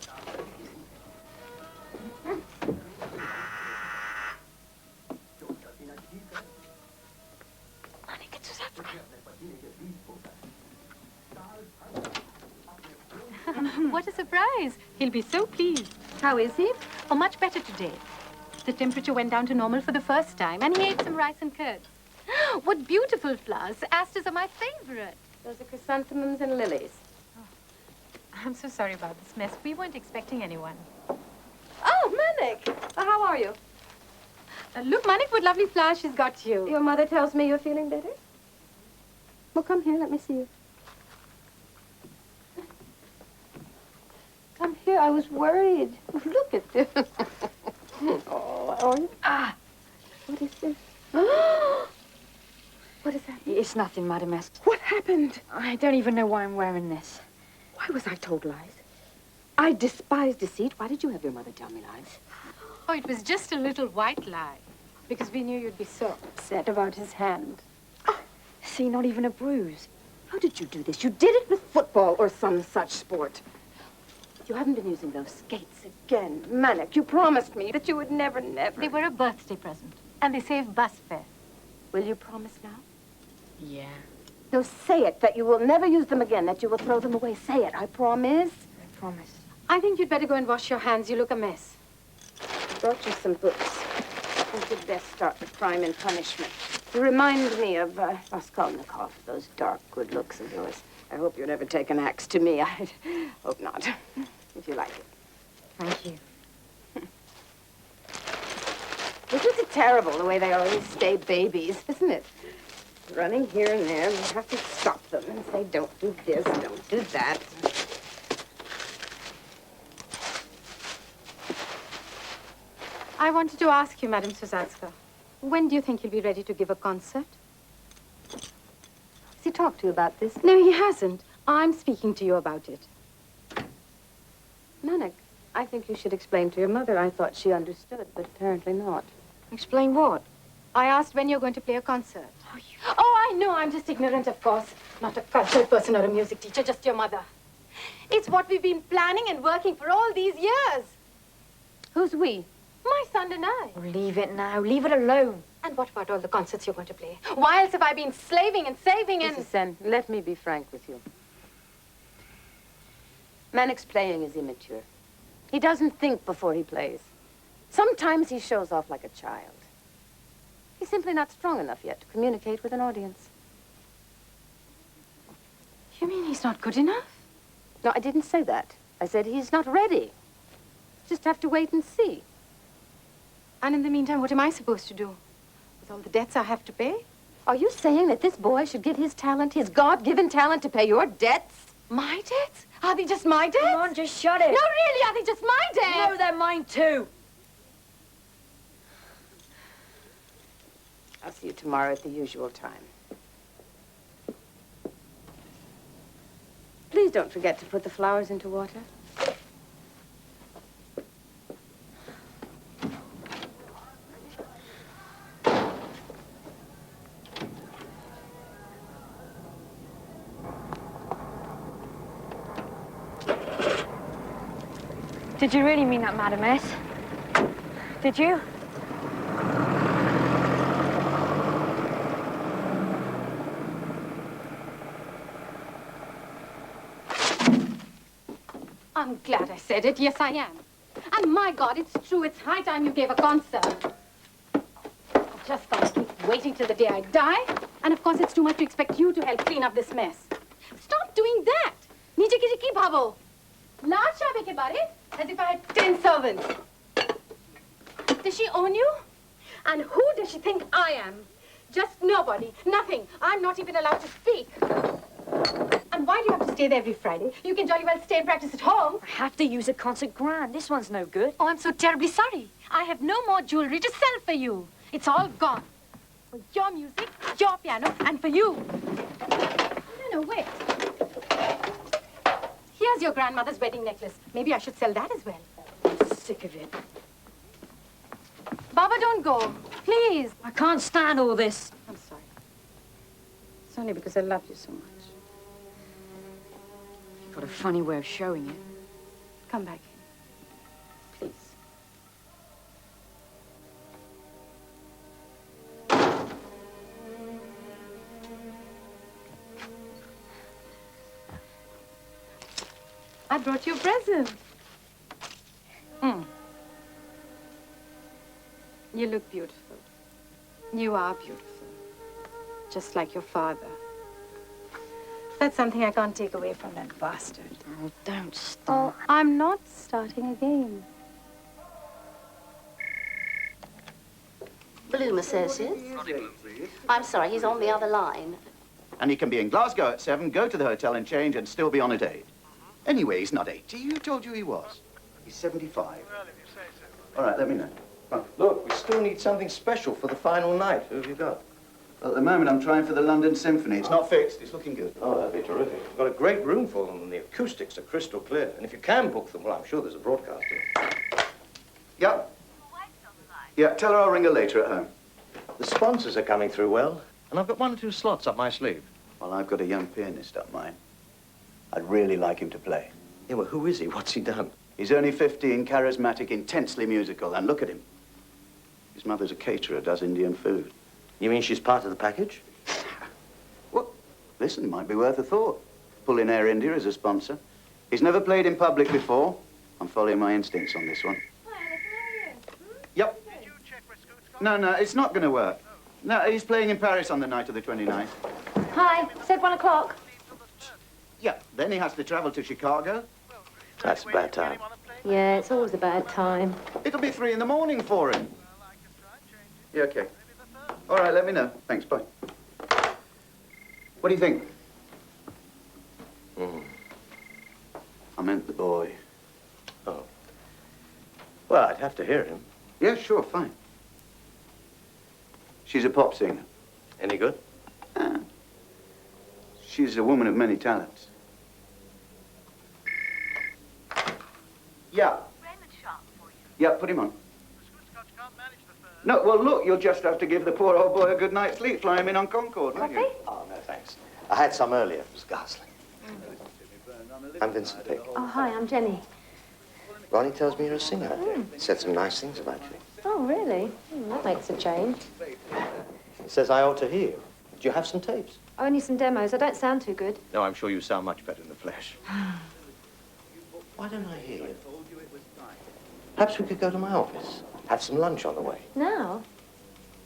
what a surprise. He'll be so pleased. How is he? Oh, much better today. The temperature went down to normal for the first time, and he ate some rice and curds. What beautiful flowers. Asters are my favorite. Those are chrysanthemums and lilies. I'm so sorry about this mess. We weren't expecting anyone. Oh, Manik! How are you? Look, Manik, what lovely flowers she's got you. Your mother tells me you're feeling better? Well, come here. Let me see you. Come here. I was worried. Look at this. Oh, ah! What is this? What is that? It's nothing, Madam S. What happened? I don't even know why I'm wearing this. Why was I told lies? I despise deceit. Why did you have your mother tell me lies? Oh, it was just a little white lie. Because we knew you'd be so upset about his hand. See, not even a bruise. How did you do this? You did it with football or some such sport. You haven't been using those skates again. Manik, you promised me that you would never. They were a birthday present. And they saved bus fare. Will you promise now? Yeah. No, say it, that you will never use them again, that you will throw them away. Say it, I promise. I promise. I think you'd better go and wash your hands. You look a mess. I brought you some books. I think you'd best start with Crime and Punishment. You remind me of Raskolnikov, those dark, good looks of yours. I hope you never take an axe to me. I hope not, if you like it. Thank you. Isn't it terrible the way they always stay babies, isn't it? Running here and there, and you have to stop them and say, don't do this, don't do that. I wanted to ask you, Madam Sousatzka, when do you think you'll be ready to give a concert? Has he talked to you about this? No, he hasn't. I'm speaking to you about it. Manik, I think you should explain to your mother. I thought she understood, but apparently not. Explain what? I asked when you're going to play a concert. Oh, I know. I'm just ignorant, of course. Not a cultural person or a music teacher, just your mother. It's what we've been planning and working for all these years. Who's we? My son and I. Oh, leave it now. Leave it alone. And what about all the concerts you're going to play? Why else have I been slaving and saving and... Mrs. Sen, let me be frank with you. Manik's playing is immature. He doesn't think before he plays. Sometimes he shows off like a child. He's simply not strong enough yet to communicate with an audience. You mean he's not good enough? No, I didn't say that. I said he's not ready. Just have to wait and see. And in the meantime, what am I supposed to do? With all the debts I have to pay? Are you saying that this boy should give his talent, his God-given talent, to pay your debts? My debts? Are they just my debts? Come on, just shut it. No, really, are they just my debts? No, they're mine too. I'll see you tomorrow at the usual time. Please don't forget to put the flowers into water. Did you really mean that, Madam S? Did you? I'm glad I said it. Yes, I am. And my God, it's true. It's high time you gave a concert. I just can't keep waiting till the day I die. And of course, it's too much to expect you to help clean up this mess. Stop doing that. Nije kisi ki bhavo? Large shabe ke bare, as if I had 10 servants. Does she own you? And who does she think I am? Just nobody. Nothing. I'm not even allowed to speak. And why do you have to stay there every Friday? You can jolly well stay and practice at home. I have to use a concert grand. This one's no good. Oh, I'm so terribly sorry. I have no more jewelry to sell for you. It's all gone. For your music, your piano, and for you. No, wait. Here's your grandmother's wedding necklace. Maybe I should sell that as well. I'm sick of it. Baba, don't go. Please. I can't stand all this. I'm sorry. It's only because I love you so much. You've got a funny way of showing it. Come back here. Please. I brought you a present. You look beautiful. You are beautiful. Just like your father. That's something I can't take away from that bastard. Oh, don't stop. Oh, I'm not starting again. Bloom Associates. I'm sorry, he's on the other line. And he can be in Glasgow at 7, go to the hotel and change, and still be on at 8. Anyway, he's not 80. Who told you he was? He's 75. Well, if you say so. All right, let me know. Come on. Look, we still need something special for the final night. Who have you got? Well, at the moment, I'm trying for the London Symphony. It's not fixed. It's looking good. Oh, that'd be terrific. We've got a great room for them, and the acoustics are crystal clear. And if you can book them, well, I'm sure there's a broadcaster. Yeah. Yeah, tell her I'll ring her later at home. The sponsors are coming through well, and I've got 1 or 2 slots up my sleeve. Well, I've got a young pianist up mine. I'd really like him to play. Yeah, well, who is he? What's he done? He's only 15, charismatic, intensely musical, and look at him. His mother's a caterer, does Indian food. You mean she's part of the package? Well, listen, might be worth a thought. Pull in Air India as a sponsor. He's never played in public before. I'm following my instincts on this one. Yep. No, it's not going to work. No, he's playing in Paris on the night of the 29th. Hi, said 1 o'clock. Yeah, then he has to travel to Chicago. That's a bad time. Yeah, it's always a bad time. It'll be 3 in the morning for him. Yeah, okay. All right, let me know. Thanks, bye. What do you think? I meant the boy. Oh. Well, I'd have to hear him. Yeah, sure, fine. She's a pop singer. Any good? She's a woman of many talents. Yeah. Yeah, put him on. No, well, look, you'll just have to give the poor old boy a good night's sleep, fly him in on Concorde, won't you? Oh, no, thanks. I had some earlier. It was ghastly. I'm Vincent Pick. Oh, hi, I'm Jenny. Ronnie tells me you're a singer. He said some nice things about you. Oh, really? That makes a change. He says I ought to hear you. Do you have some tapes? Only some demos. I don't sound too good. No, I'm sure you sound much better in the flesh. Why don't I hear you? Perhaps we could go to my office. Have some lunch on the way. Now?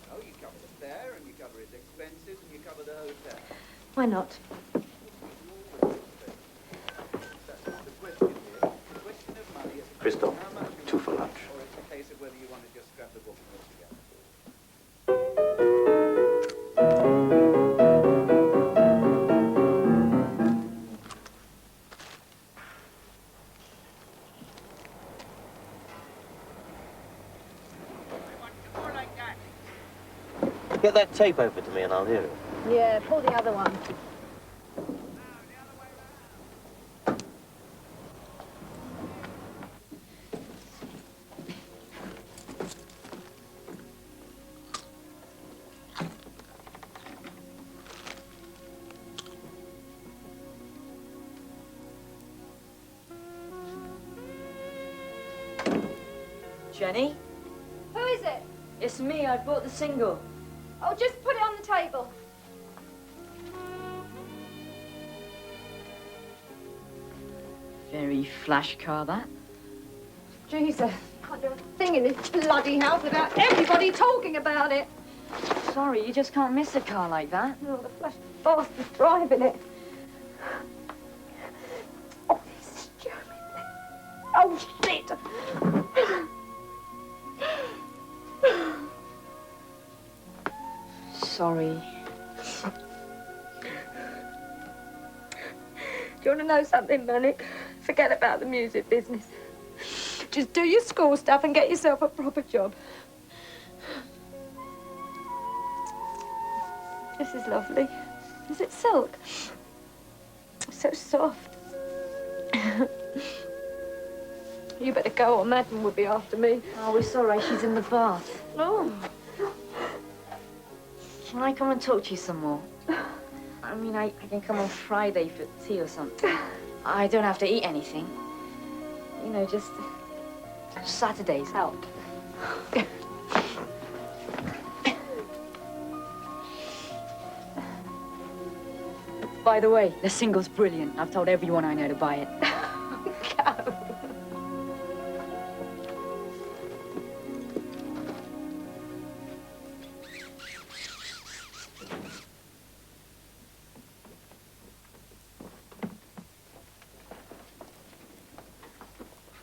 Oh, you cover the fare, and you cover his expenses, and you cover the hotel. Why not? Crystal, 2 for lunch. Or it's a case of whether you want to just scrap the book altogether. Get that tape over to me and I'll hear it. Yeah, pull the other one. Jenny? Who is it? It's me. I bought the single. Oh, just put it on the table. Very flash car, that. Jesus, can't do a thing in this bloody house without everybody talking about it. Sorry, you just can't miss a car like that. Oh, the flash bastard's driving it. Oh, this stupid thing. Oh, shit. Sorry. Do you want to know something, Manic? Forget about the music business. Just do your school stuff and get yourself a proper job. This is lovely. Is it silk? So soft. You better go or Madam will be after me. Oh, it's all right. She's in the bath. Oh. Can I come and talk to you some more? I mean, I can come on Friday for tea or something. I don't have to eat anything. You know, just Saturdays out. By the way, the single's brilliant. I've told everyone I know to buy it.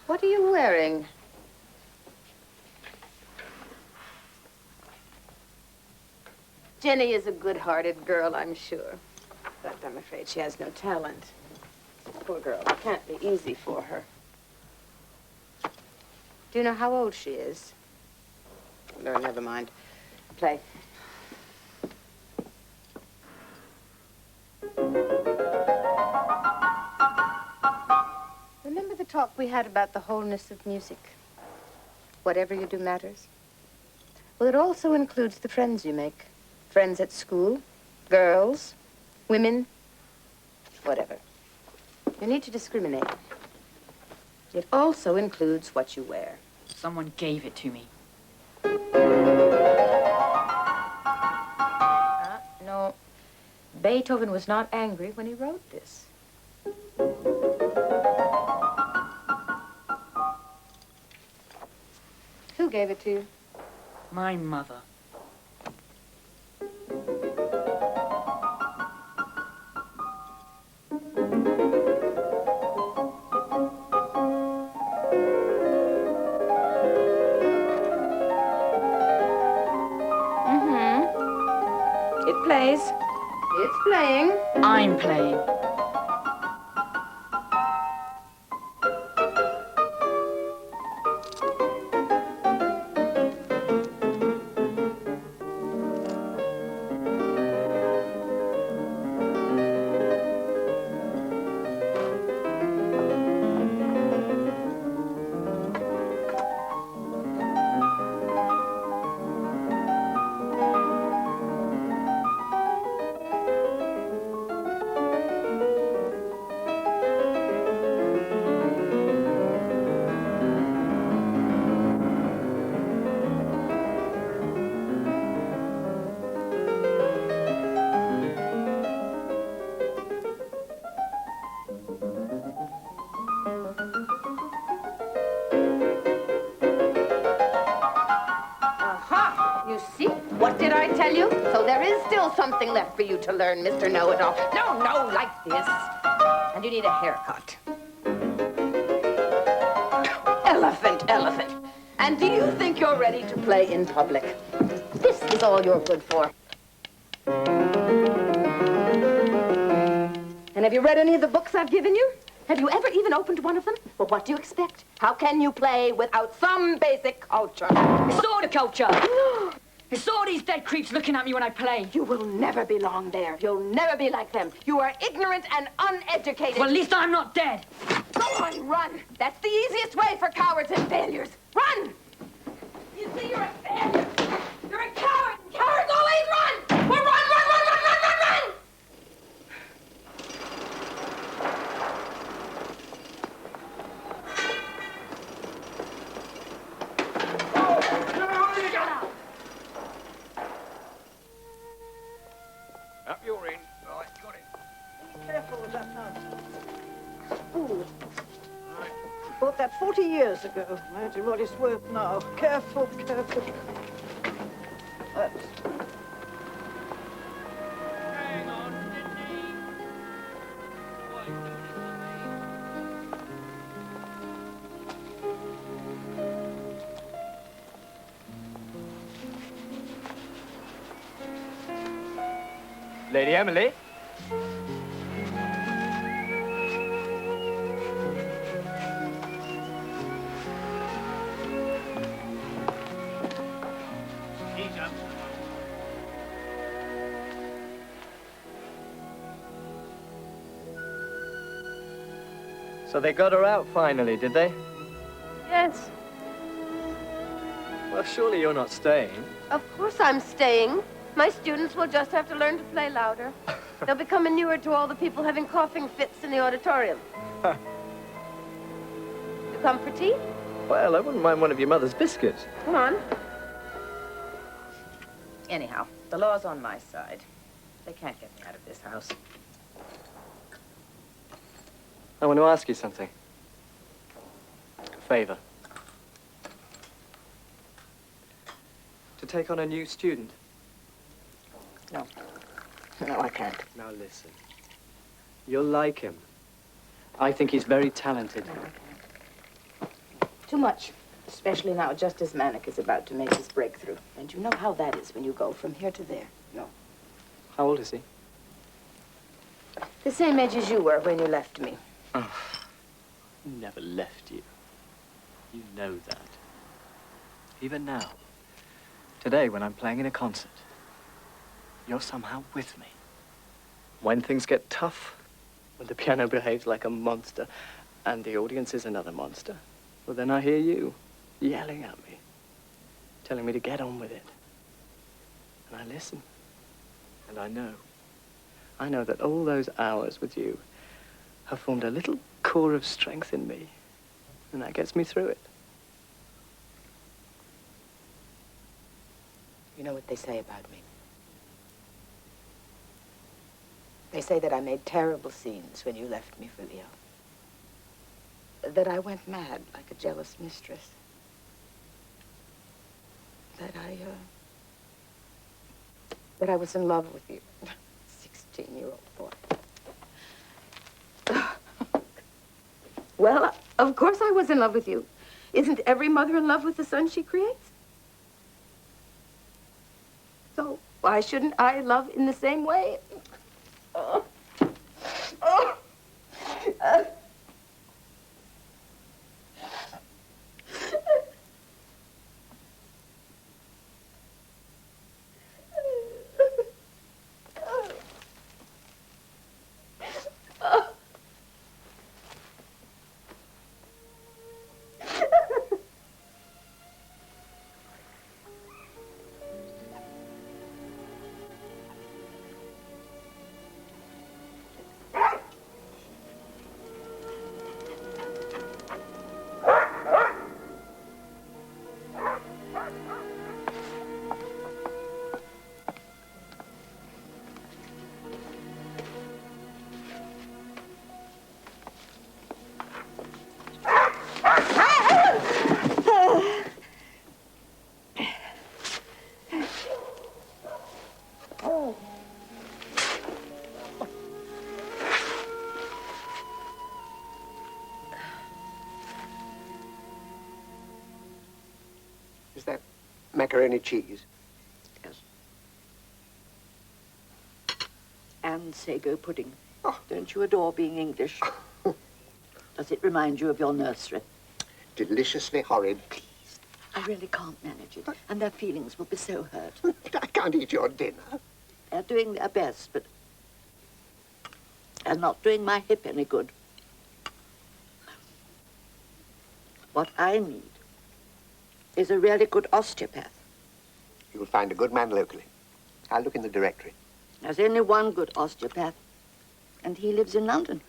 What are you wearing? Jenny is a good-hearted girl, I'm sure. But I'm afraid she has no talent. Poor girl, it can't be easy for her. Do you know how old she is? No, never mind. Play. Remember the talk we had about the wholeness of music? Whatever you do matters. Well, it also includes the friends you make. Friends at school, girls, women, whatever. You need to discriminate. It also includes what you wear. Someone gave it to me. No, Beethoven was not angry when he wrote this. Who gave it to you? My mother. It plays. It's playing. I'm playing. You see? What did I tell you? So there is still something left for you to learn, Mr. Know-It-All. No, like this. And you need a haircut. Elephant. And do you think you're ready to play in public? This is all you're good for. And have you read any of the books I've given you? Have you ever even opened one of them? Well, what do you expect? How can you play without some basic culture? I saw the culture. I saw these dead creeps looking at me when I play. You will never belong there. You'll never be like them. You are ignorant and uneducated. Well, at least I'm not dead. Go on, run. That's the easiest way for cowards and failures. Run! You see, you're a failure. You're a coward. Cowards always run! Well, run! Up your end. Right, got it. Be careful with that now. Ooh. Bought that 40 years ago. Imagine what it's worth now. Careful. That's... Lady Emily? So they got her out finally, did they? Yes, Well, surely you're not staying. of course I'm staying. My students will just have to learn to play louder. They'll become inured to all the people having coughing fits in the auditorium. You come for tea? Well, I wouldn't mind one of your mother's biscuits. Come on. Anyhow, the law's on my side. They can't get me out of this house. I want to ask you something. A favor. To take on a new student. No. No, I can't. Now listen. You'll like him. I think he's very talented. too much. Especially now, just as Manic is about to make his breakthrough. And you know how that is when you go from here to there. No. How old is he? The same age as you were when you left me. Oh, never left you. You know that. Even now, today when I'm playing in a concert, you're somehow with me. When things get tough, when the piano behaves like a monster and the audience is another monster, well, then I hear you yelling at me, telling me to get on with it. And I listen, and I know that all those hours with you have formed a little core of strength in me, and that gets me through it. You know what they say about me? They say that I made terrible scenes when you left me for Leo. That I went mad like a jealous mistress. That I was in love with you. 16-year-old boy. Well, of course I was in love with you. Isn't every mother in love with the son she creates? So why shouldn't I love in the same way? Is that macaroni cheese? Yes. And sago pudding. Oh, don't you adore being English? Does it remind you of your nursery? Deliciously horrid. Please, I really can't manage it, and their feelings will be so hurt. But I can't eat your dinner. They're doing their best, but they're not doing my hip any good. What I need is a really good osteopath. You'll find a good man locally. I'll look in the directory. There's only one good osteopath, and he lives in London.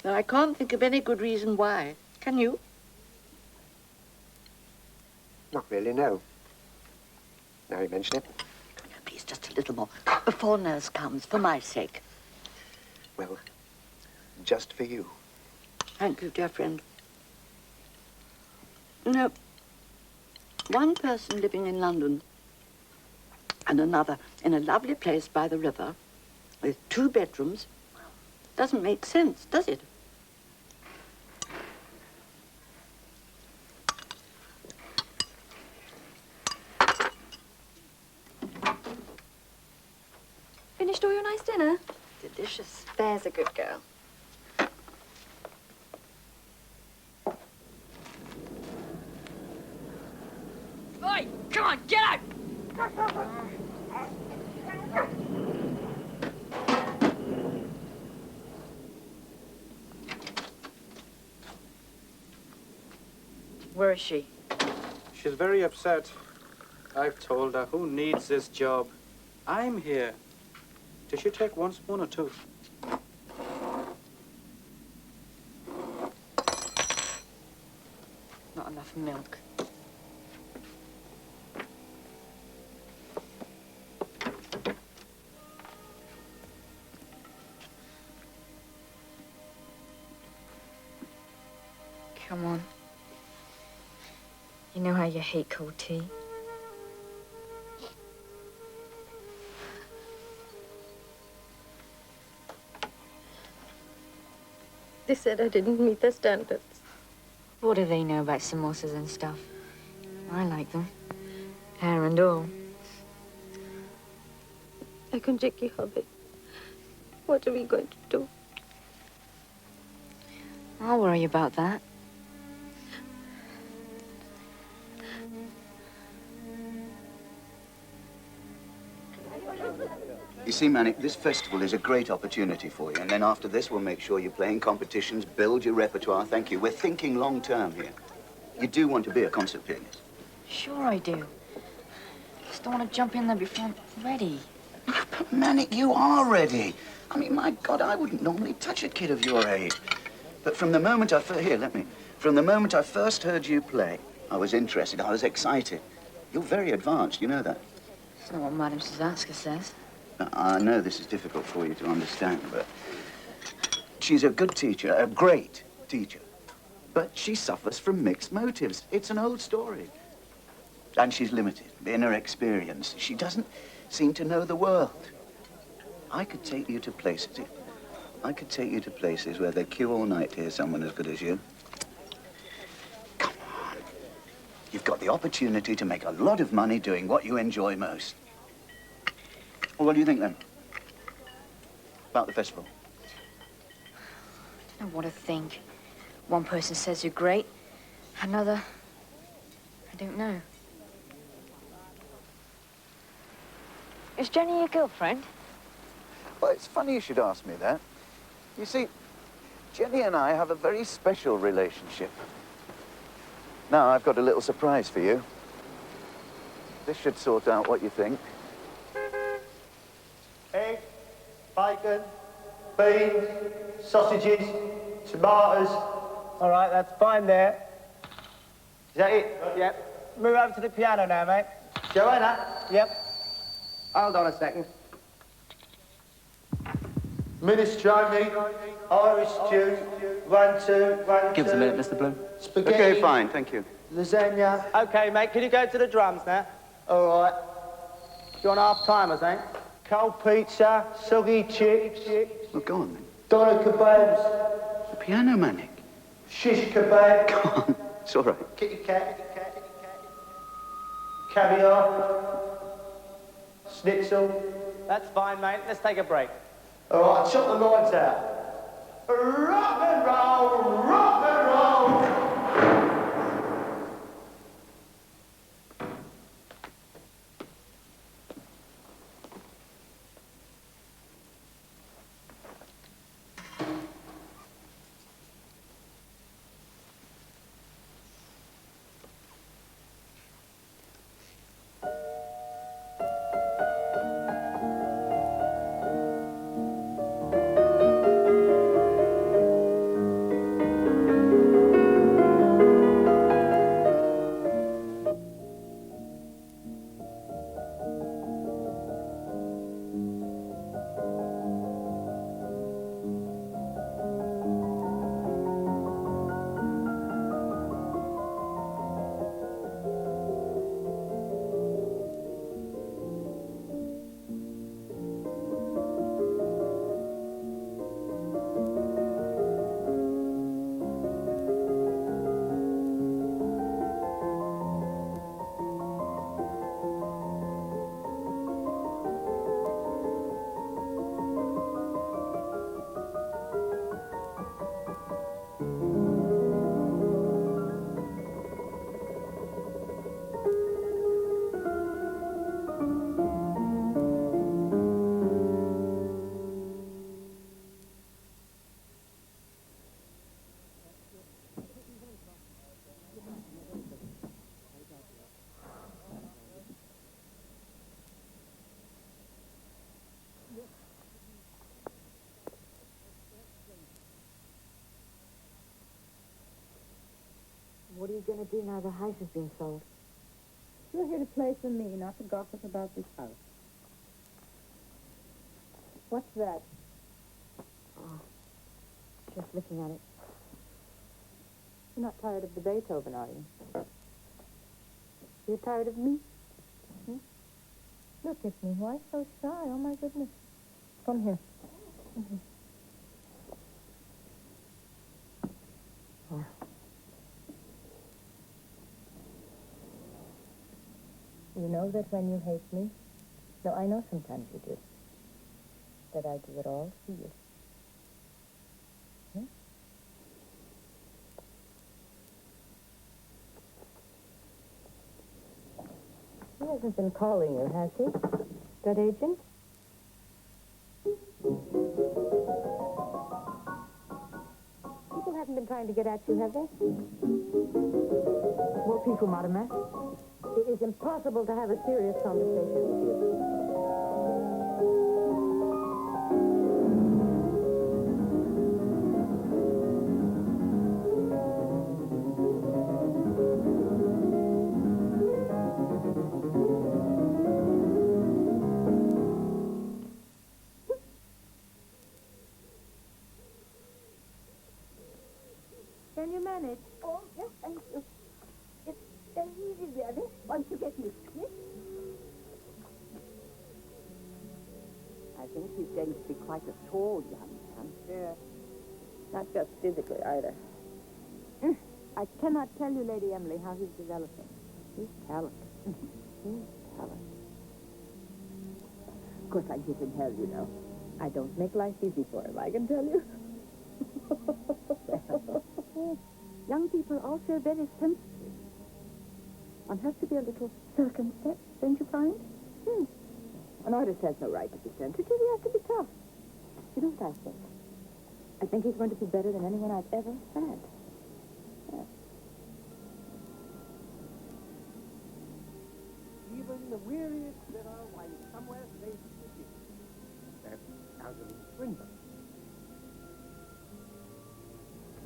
Now, I can't think of any good reason why. Can you? Not really, no. Now you mention it. No, please, just a little more. Before nurse comes, for my sake. Well, just for you. Thank you, dear friend. No, one person living in London and another in a lovely place by the river with 2 bedrooms doesn't make sense, does it? Finished all your nice dinner? Delicious. There's a good girl. Oi, come on, get out! Where is she? She's very upset. I've told her, who needs this job? I'm here. Did she take 1 spoon or 2? Not enough milk. Come on. You know how you hate cold tea. They said I didn't meet their standards. What do they know about samosas and stuff? I like them. Hair and all. এখন যে কি হবে? What are we going to do? I'll worry about that. You see, Manic, this festival is a great opportunity for you. And then after this, we'll make sure you play in competitions, build your repertoire. Thank you. We're thinking long term here. You do want to be a concert pianist? Sure I do. Just don't want to jump in there before I'm ready. But, Manic, you are ready. I mean, my God, I wouldn't normally touch a kid of your age. But from the moment From the moment I first heard you play, I was interested, I was excited. You're very advanced, you know that? It's not what Madame Sousatzka says. I know this is difficult for you to understand, but she's a good teacher, a great teacher. But she suffers from mixed motives. It's an old story. And she's limited in her experience. She doesn't seem to know the world. I could take you to places where they queue all night to hear someone as good as you. Come on. You've got the opportunity to make a lot of money doing what you enjoy most. Well, what do you think, then? About the festival? I don't know what to think. One person says you're great. Another... I don't know. Is Jenny your girlfriend? Well, it's funny you should ask me that. You see, Jenny and I have a very special relationship. Now, I've got a little surprise for you. This should sort out what you think. Egg, bacon, beans, sausages, tomatoes. All right, that's fine there. Is that it? Yep. Move over to the piano now, mate. Joanna? Yep. Hold on a second. Minestrone, Irish stew, 1, 2, 1, 2. Give us a minute, Mr. Bloom. Spaghetti. Okay, fine, thank you. Lasagna. Okay, mate, can you go to the drums now? All right. You want half-timers, eh? Cold pizza, soggy chips. Well, go on, then. Doner kebabs. The piano, Manic. Shish kebab. Come on, it's all right. Kitty cat. Caviar. Schnitzel. That's fine, mate. Let's take a break. All right, chop the lines out. Rock and roll, rock and roll. What are you going to do now the house has been sold? You're here to play for me, not to gossip about this house. What's that? Oh, just looking at it. You're not tired of the Beethoven, are you? You're tired of me? Hmm? Look at me. Why so shy? Oh, my goodness. Come here. You know that when you hate me, no, I know sometimes you do, that I do it all for you. Hmm? He hasn't been calling you, has he? Good agent? People haven't been trying to get at you, have they? What people, Mortimer? It is impossible to have a serious conversation with you. Can you manage? Oh, yes, thank you. It's very easy, really, once you get used to it. I think he's going to be quite a tall young man. Yeah. Not just physically, either. I cannot tell you, Lady Emily, how he's developing. He's talent. He's talent. Of course, I give him hell, you know. I don't make life easy for him, I can tell you. Young people are also very sensitive. One has to be a little circumspect, don't you find? An artist has no right to be sensitive. He has to be tough. You know what I think? I think he's going to be better than anyone I've ever had. Yeah. Even the weariest sparrow winds somewhere safe to sleep. That's Cousin Swinburne.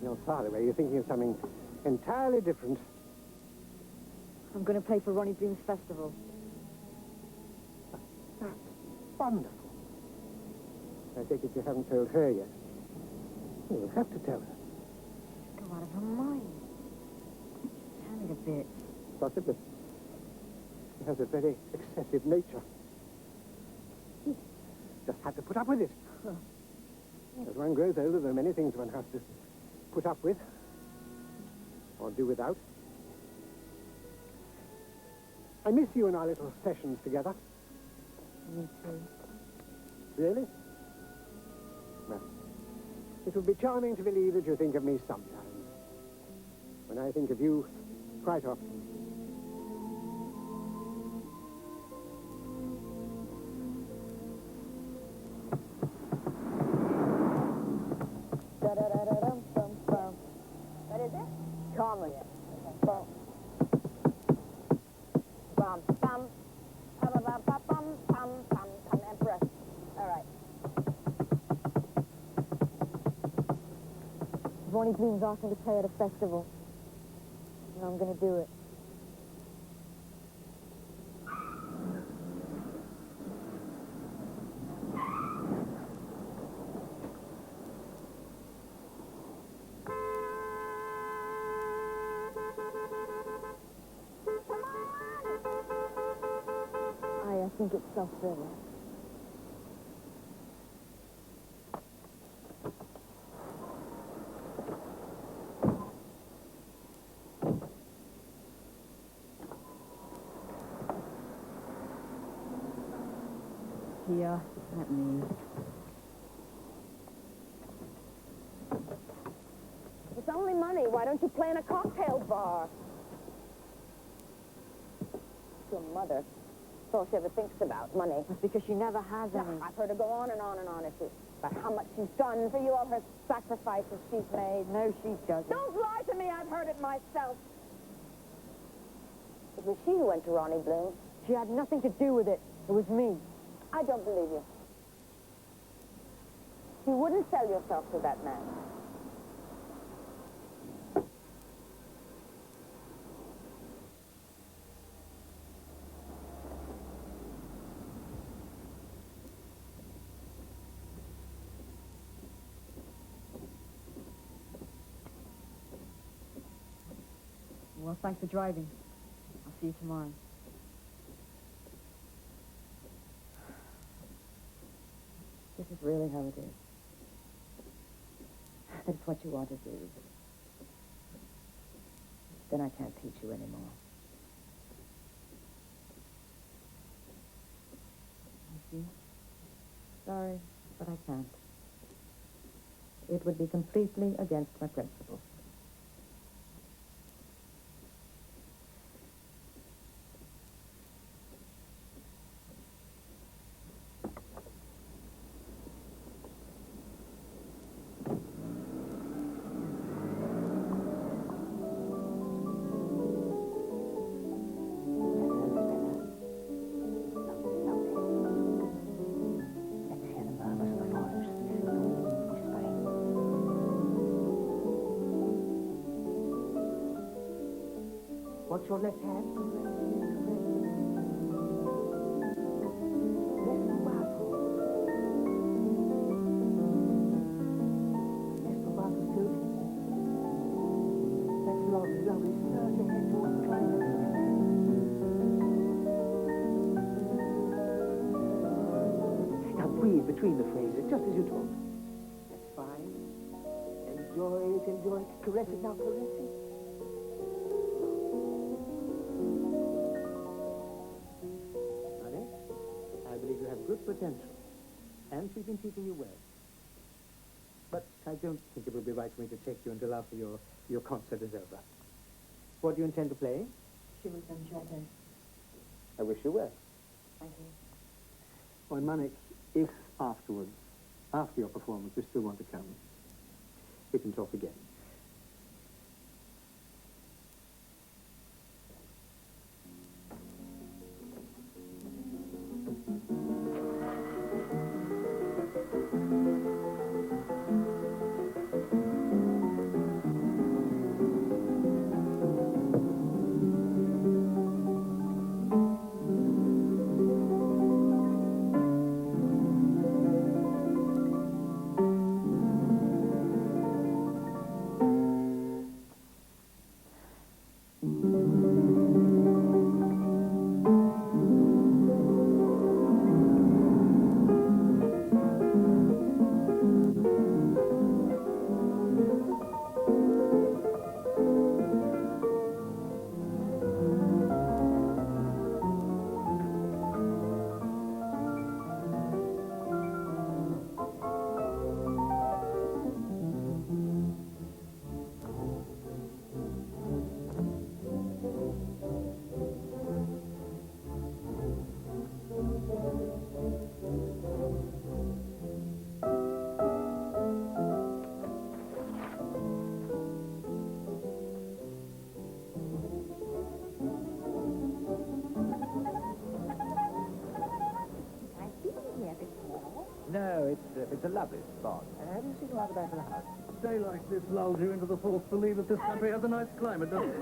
You're far away. You're thinking of something entirely different. I'm going to play for Ronnie Bloom's festival. That's wonderful. I take it you haven't told her yet. You'll have to tell her. Go out of her mind. Tell it a bit. Possibly. She has a very excessive nature. Just have to put up with it. As one grows older, there are many things one has to put up with. Or do without. I miss you in our little sessions together. Me too. Really? Well, it would be charming to believe that you think of me sometimes. When I think of you, quite often. Da-da-da-da-dum-dum-dum. What is it? Charming. Bum. Bum, bum. Ba-ba-ba-ba-bum, bum, bum, bum. Empress. All right. Ronnie Bloom's asked me to play at a festival. And I'm going to do it. I think it's self-driven. Tia, let me. It's only money. Why don't you play in a cocktail bar? Your mother. That's all she ever thinks about, money. That's because she never has any. I've heard her go on and on and on about how much she's done for you, all her sacrifices she's made. No, she doesn't. Don't lie to me. I've heard it myself. It was she who went to Ronnie Bloom. She had nothing to do with it. It was me. I don't believe you. You wouldn't sell yourself to that man. Well, thanks for driving. I'll see you tomorrow. This is really how it is. That's what you want to do. Then I can't teach you anymore. you. Sorry, but I can't. It would be completely against my principles. What's your left hand? That's lovely, lovely. Start your head towards the climate. Now breathe between the phrases, just as you talk. That's fine. Enjoy it, enjoy it. Caress it now, caress it. I believe you have good potential, and she's been teaching you well. But I don't think it would be right for me to take you until after your concert is over. What do you intend to play? Schubert concerto. I wish you well. Thank you. Well, Manik, if afterwards, after your performance, you still want to come, we can talk again. No, it's a lovely spot. Have you seen around the back of the house? A day like this lulls you into the false belief that this country has a nice climate, doesn't it?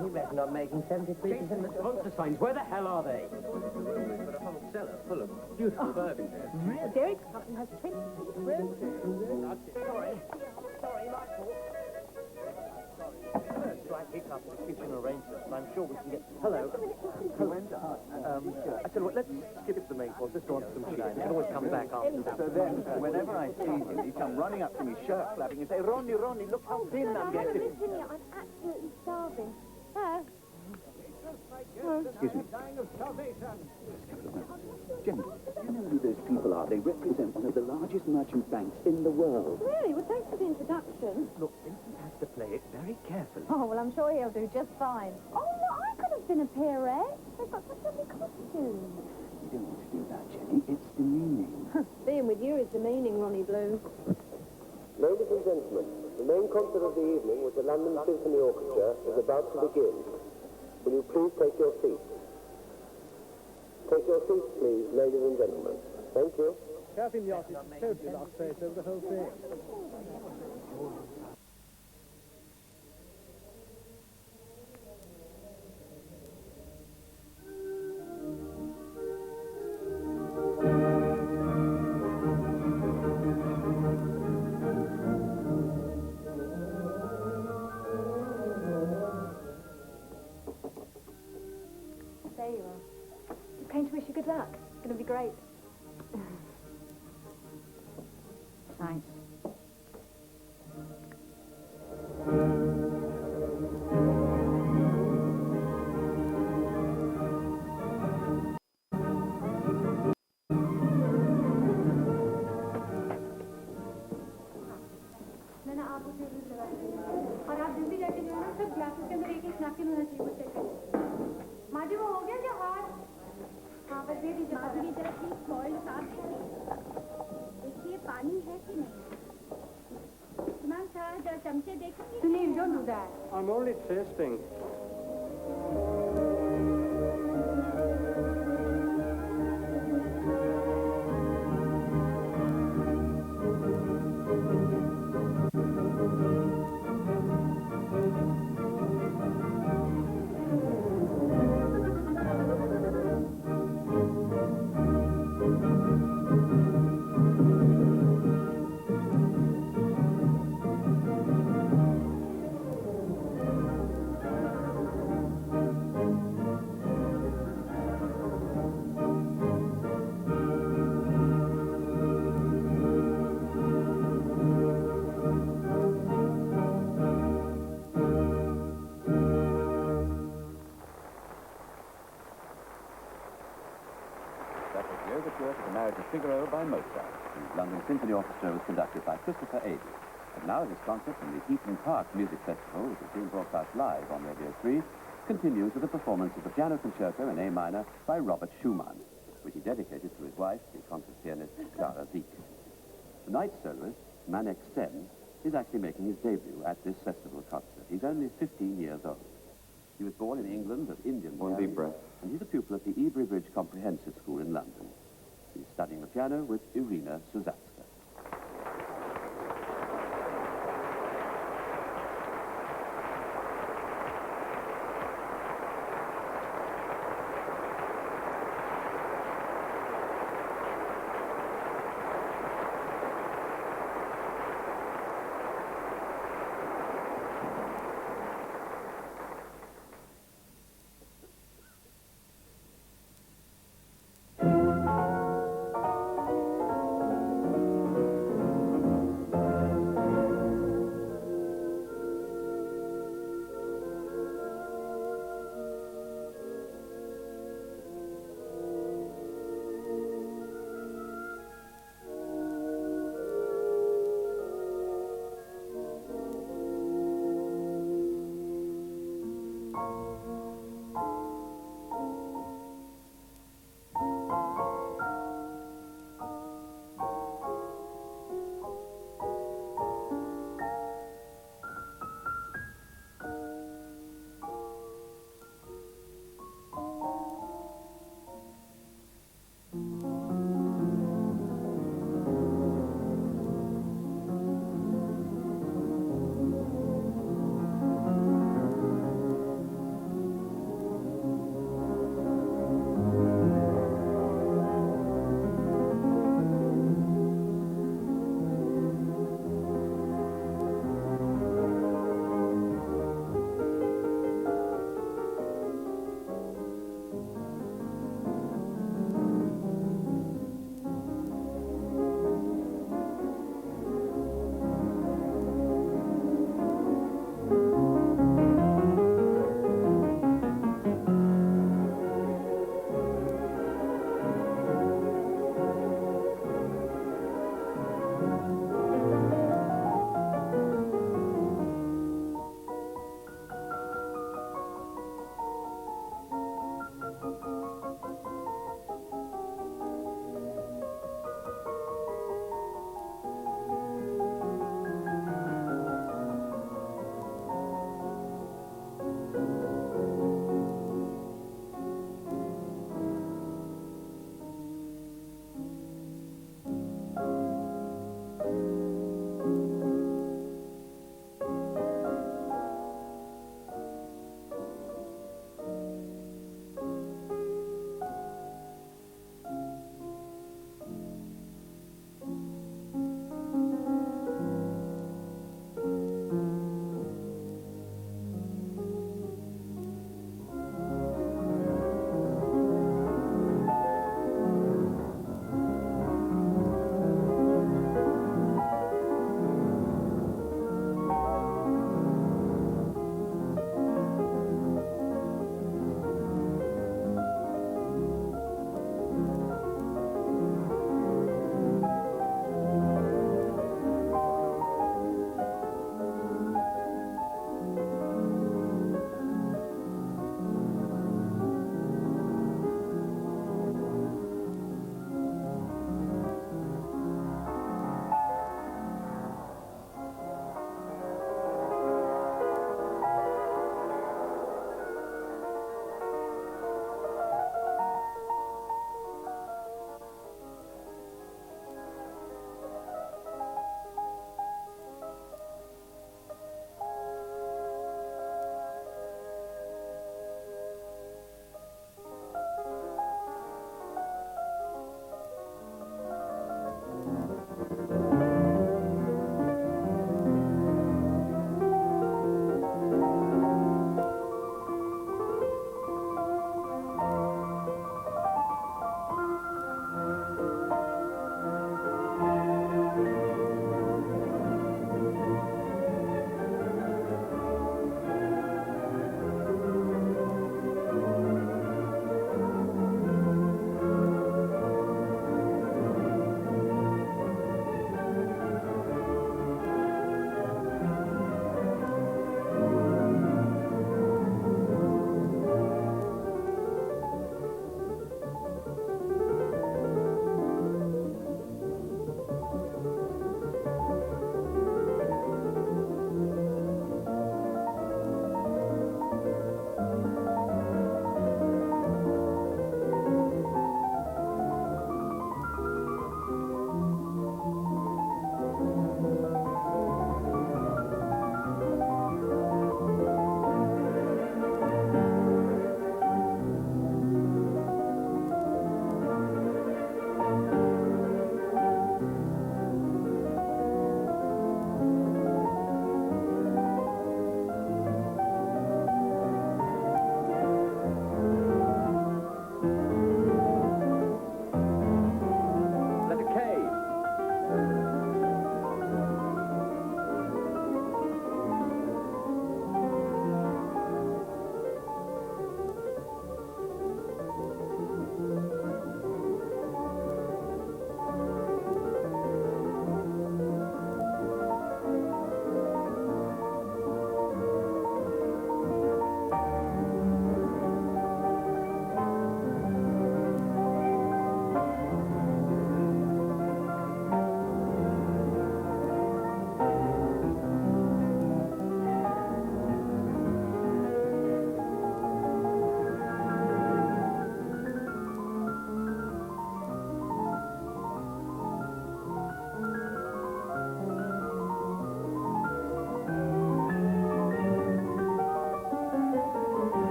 You reckon I'm making 73% of sponsor signs. Where the hell are they? We've got a whole cellar full of beautiful bourbon there. Really? Derek's company has 20 rooms. Sorry, my fault. I pick up the kitchen arrangements, and I'm sure we can get... Hello. I said, well, let's skip it to the main course. Let's go on to some cheese. We can always come back after. So then, whenever I see him, he come running up to me, shirt flapping, and say, Ronnie, Ronnie, look how thin I'm getting. I'm absolutely starving. Excuse me. Jenny, do you know who those people are? They represent one of the largest merchant banks in the world. Really? Well, thanks for the introduction. Look, Vincent has to play it very carefully. Oh, well, I'm sure he'll do just fine. Oh, no, I could have been a peeress. They've got such lovely costumes. You don't want to do that, Jenny. It's demeaning. Being with you is demeaning, Ronnie Blue. Ladies and gentlemen, the main concert of the evening with the London Symphony Orchestra is about to begin. Will you please take your seats? Take your seats, please, ladies and gentlemen. Thank you. Captain Yacht is totally lost face over the whole thing. There you are. You came to wish you good luck. It's going to be great. Thanks. माधुरी जरा please boiled साफ देखिए पानी है कि नहीं। इमाम साहब जरा चमचे देखेंगे। Sunil, don't do that. I'm only tasting. That was the overture to the Marriage of Figaro by Mozart. The London Symphony Orchestra was conducted by Christopher Adey. And now this concert from the Eton Park Music Festival, which is being broadcast live on Radio 3, continues with a performance of the piano concerto in A minor by Robert Schumann, which he dedicated to his wife, the concert pianist Clara Wieck. Tonight's soloist, Manek Sen, is actually making his debut at this festival concert. He's only 15 years old. He was born in England of Indian parents, and he's a pupil at the Ebury Bridge Comprehensive School in London. He's studying the piano with Irina Sousatzka.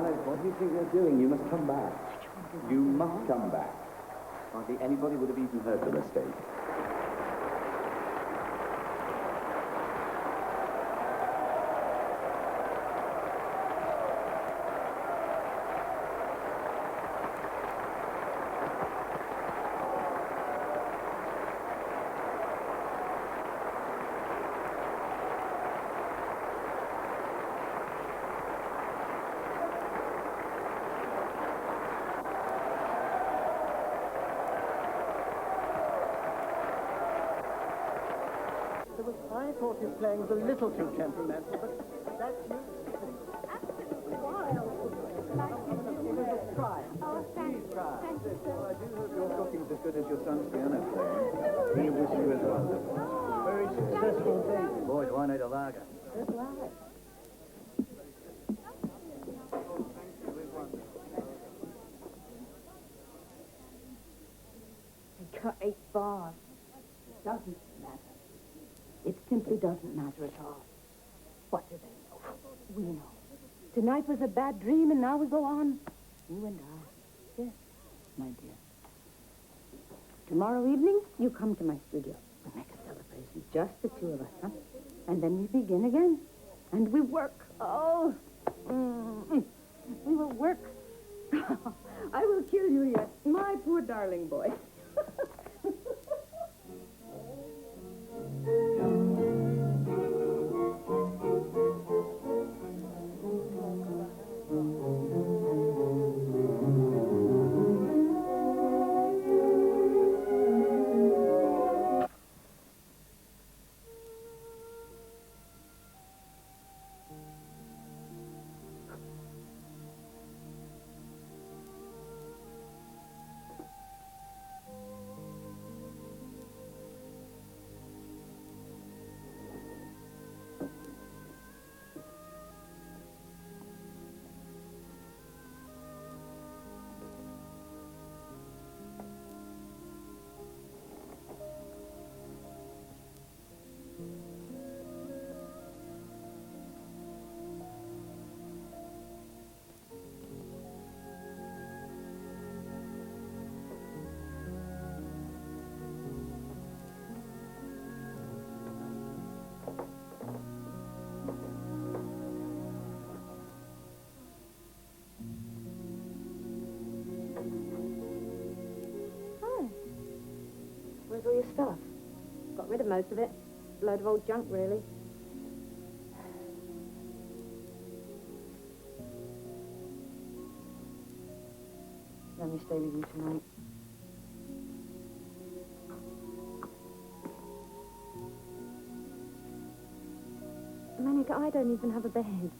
Alice, what do you think you're doing? You must come back. You must come back. Hardly anybody would have even heard the mistake. I thought you were playing a little too temperamental, but that's you. Absolutely wild. Try. Oh, thank you. Thank you, sir. I do hope your cooking's as good as your son's piano playing. He wish you was wonderful. Very successful day. Boy, do I need a lager. I got 8 bars. It doesn't matter. It simply doesn't matter at all. What do they know? We know. Tonight was a bad dream, and now we go on. You and I. Yes, my dear. Tomorrow evening, you come to my studio. We make a celebration, just the two of us, huh? And then we begin again. And we work. Oh, we will work. I will kill you yet, my poor darling boy. Where's all your stuff? Got rid of most of it. Load of old junk, really. Let me stay with you tonight. Manica, I don't even have a bed.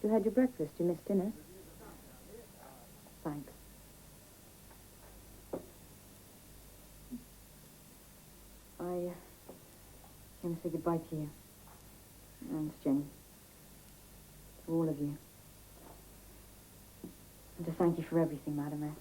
You had your breakfast. You missed dinner. Thanks. I came to say goodbye to you. And to Jenny. To all of you. And to thank you for everything, Madam S.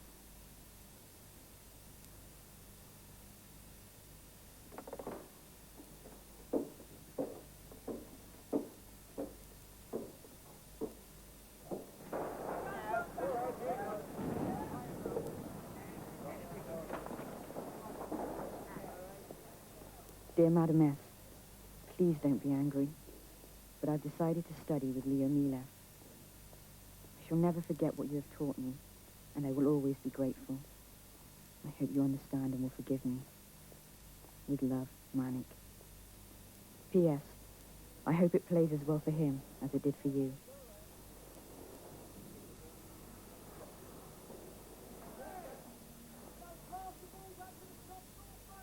Dear Madam S, please don't be angry, but I've decided to study with Leo Milev. I shall never forget what you have taught me, and I will always be grateful. I hope you understand and will forgive me. With love, Manik. P.S. I hope it plays as well for him as it did for you.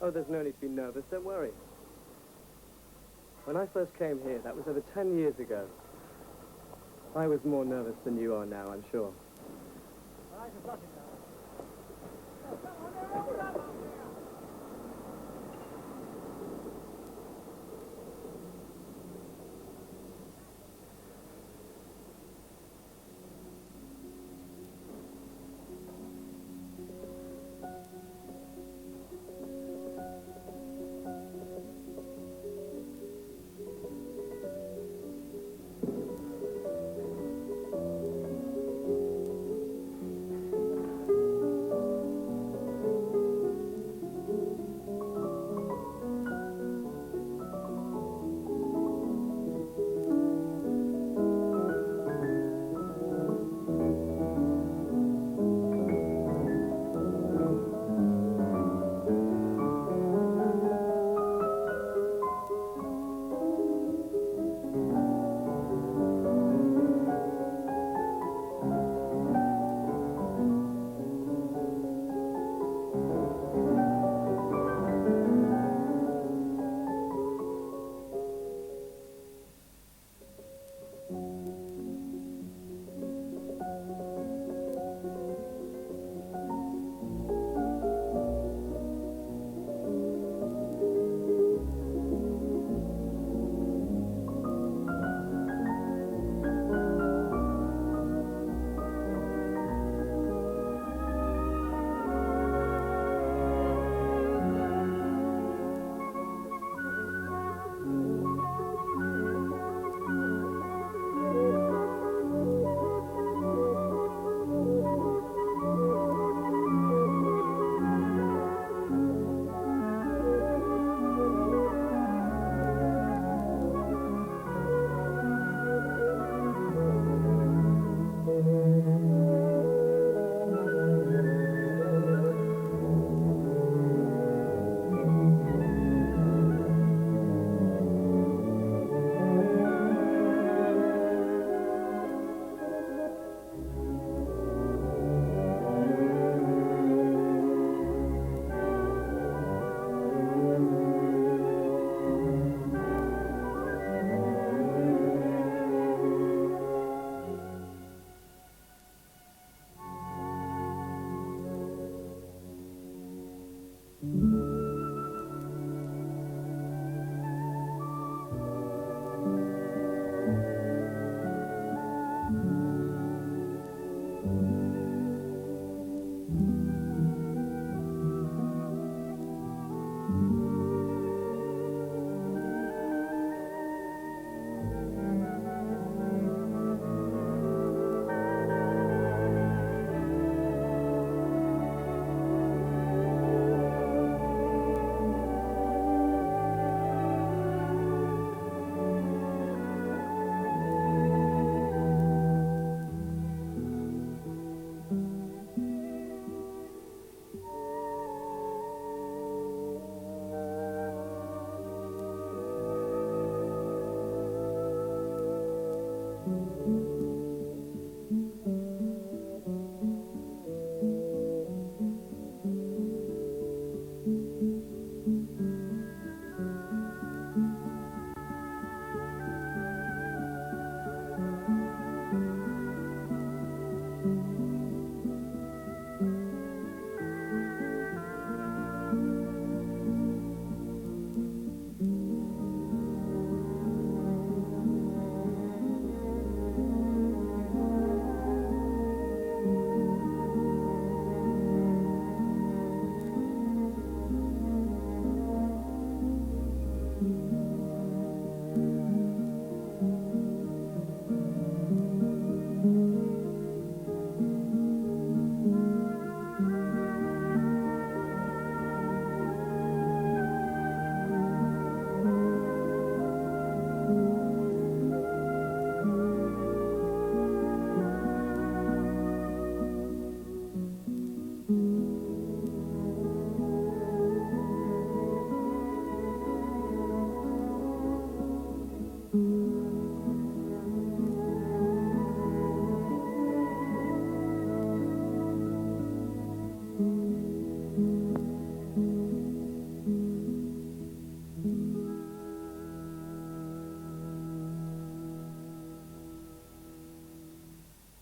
Oh, there's no need to be nervous. Don't worry. When I first came here, that was over 10 years ago. I was more nervous than you are now, I'm sure. All right,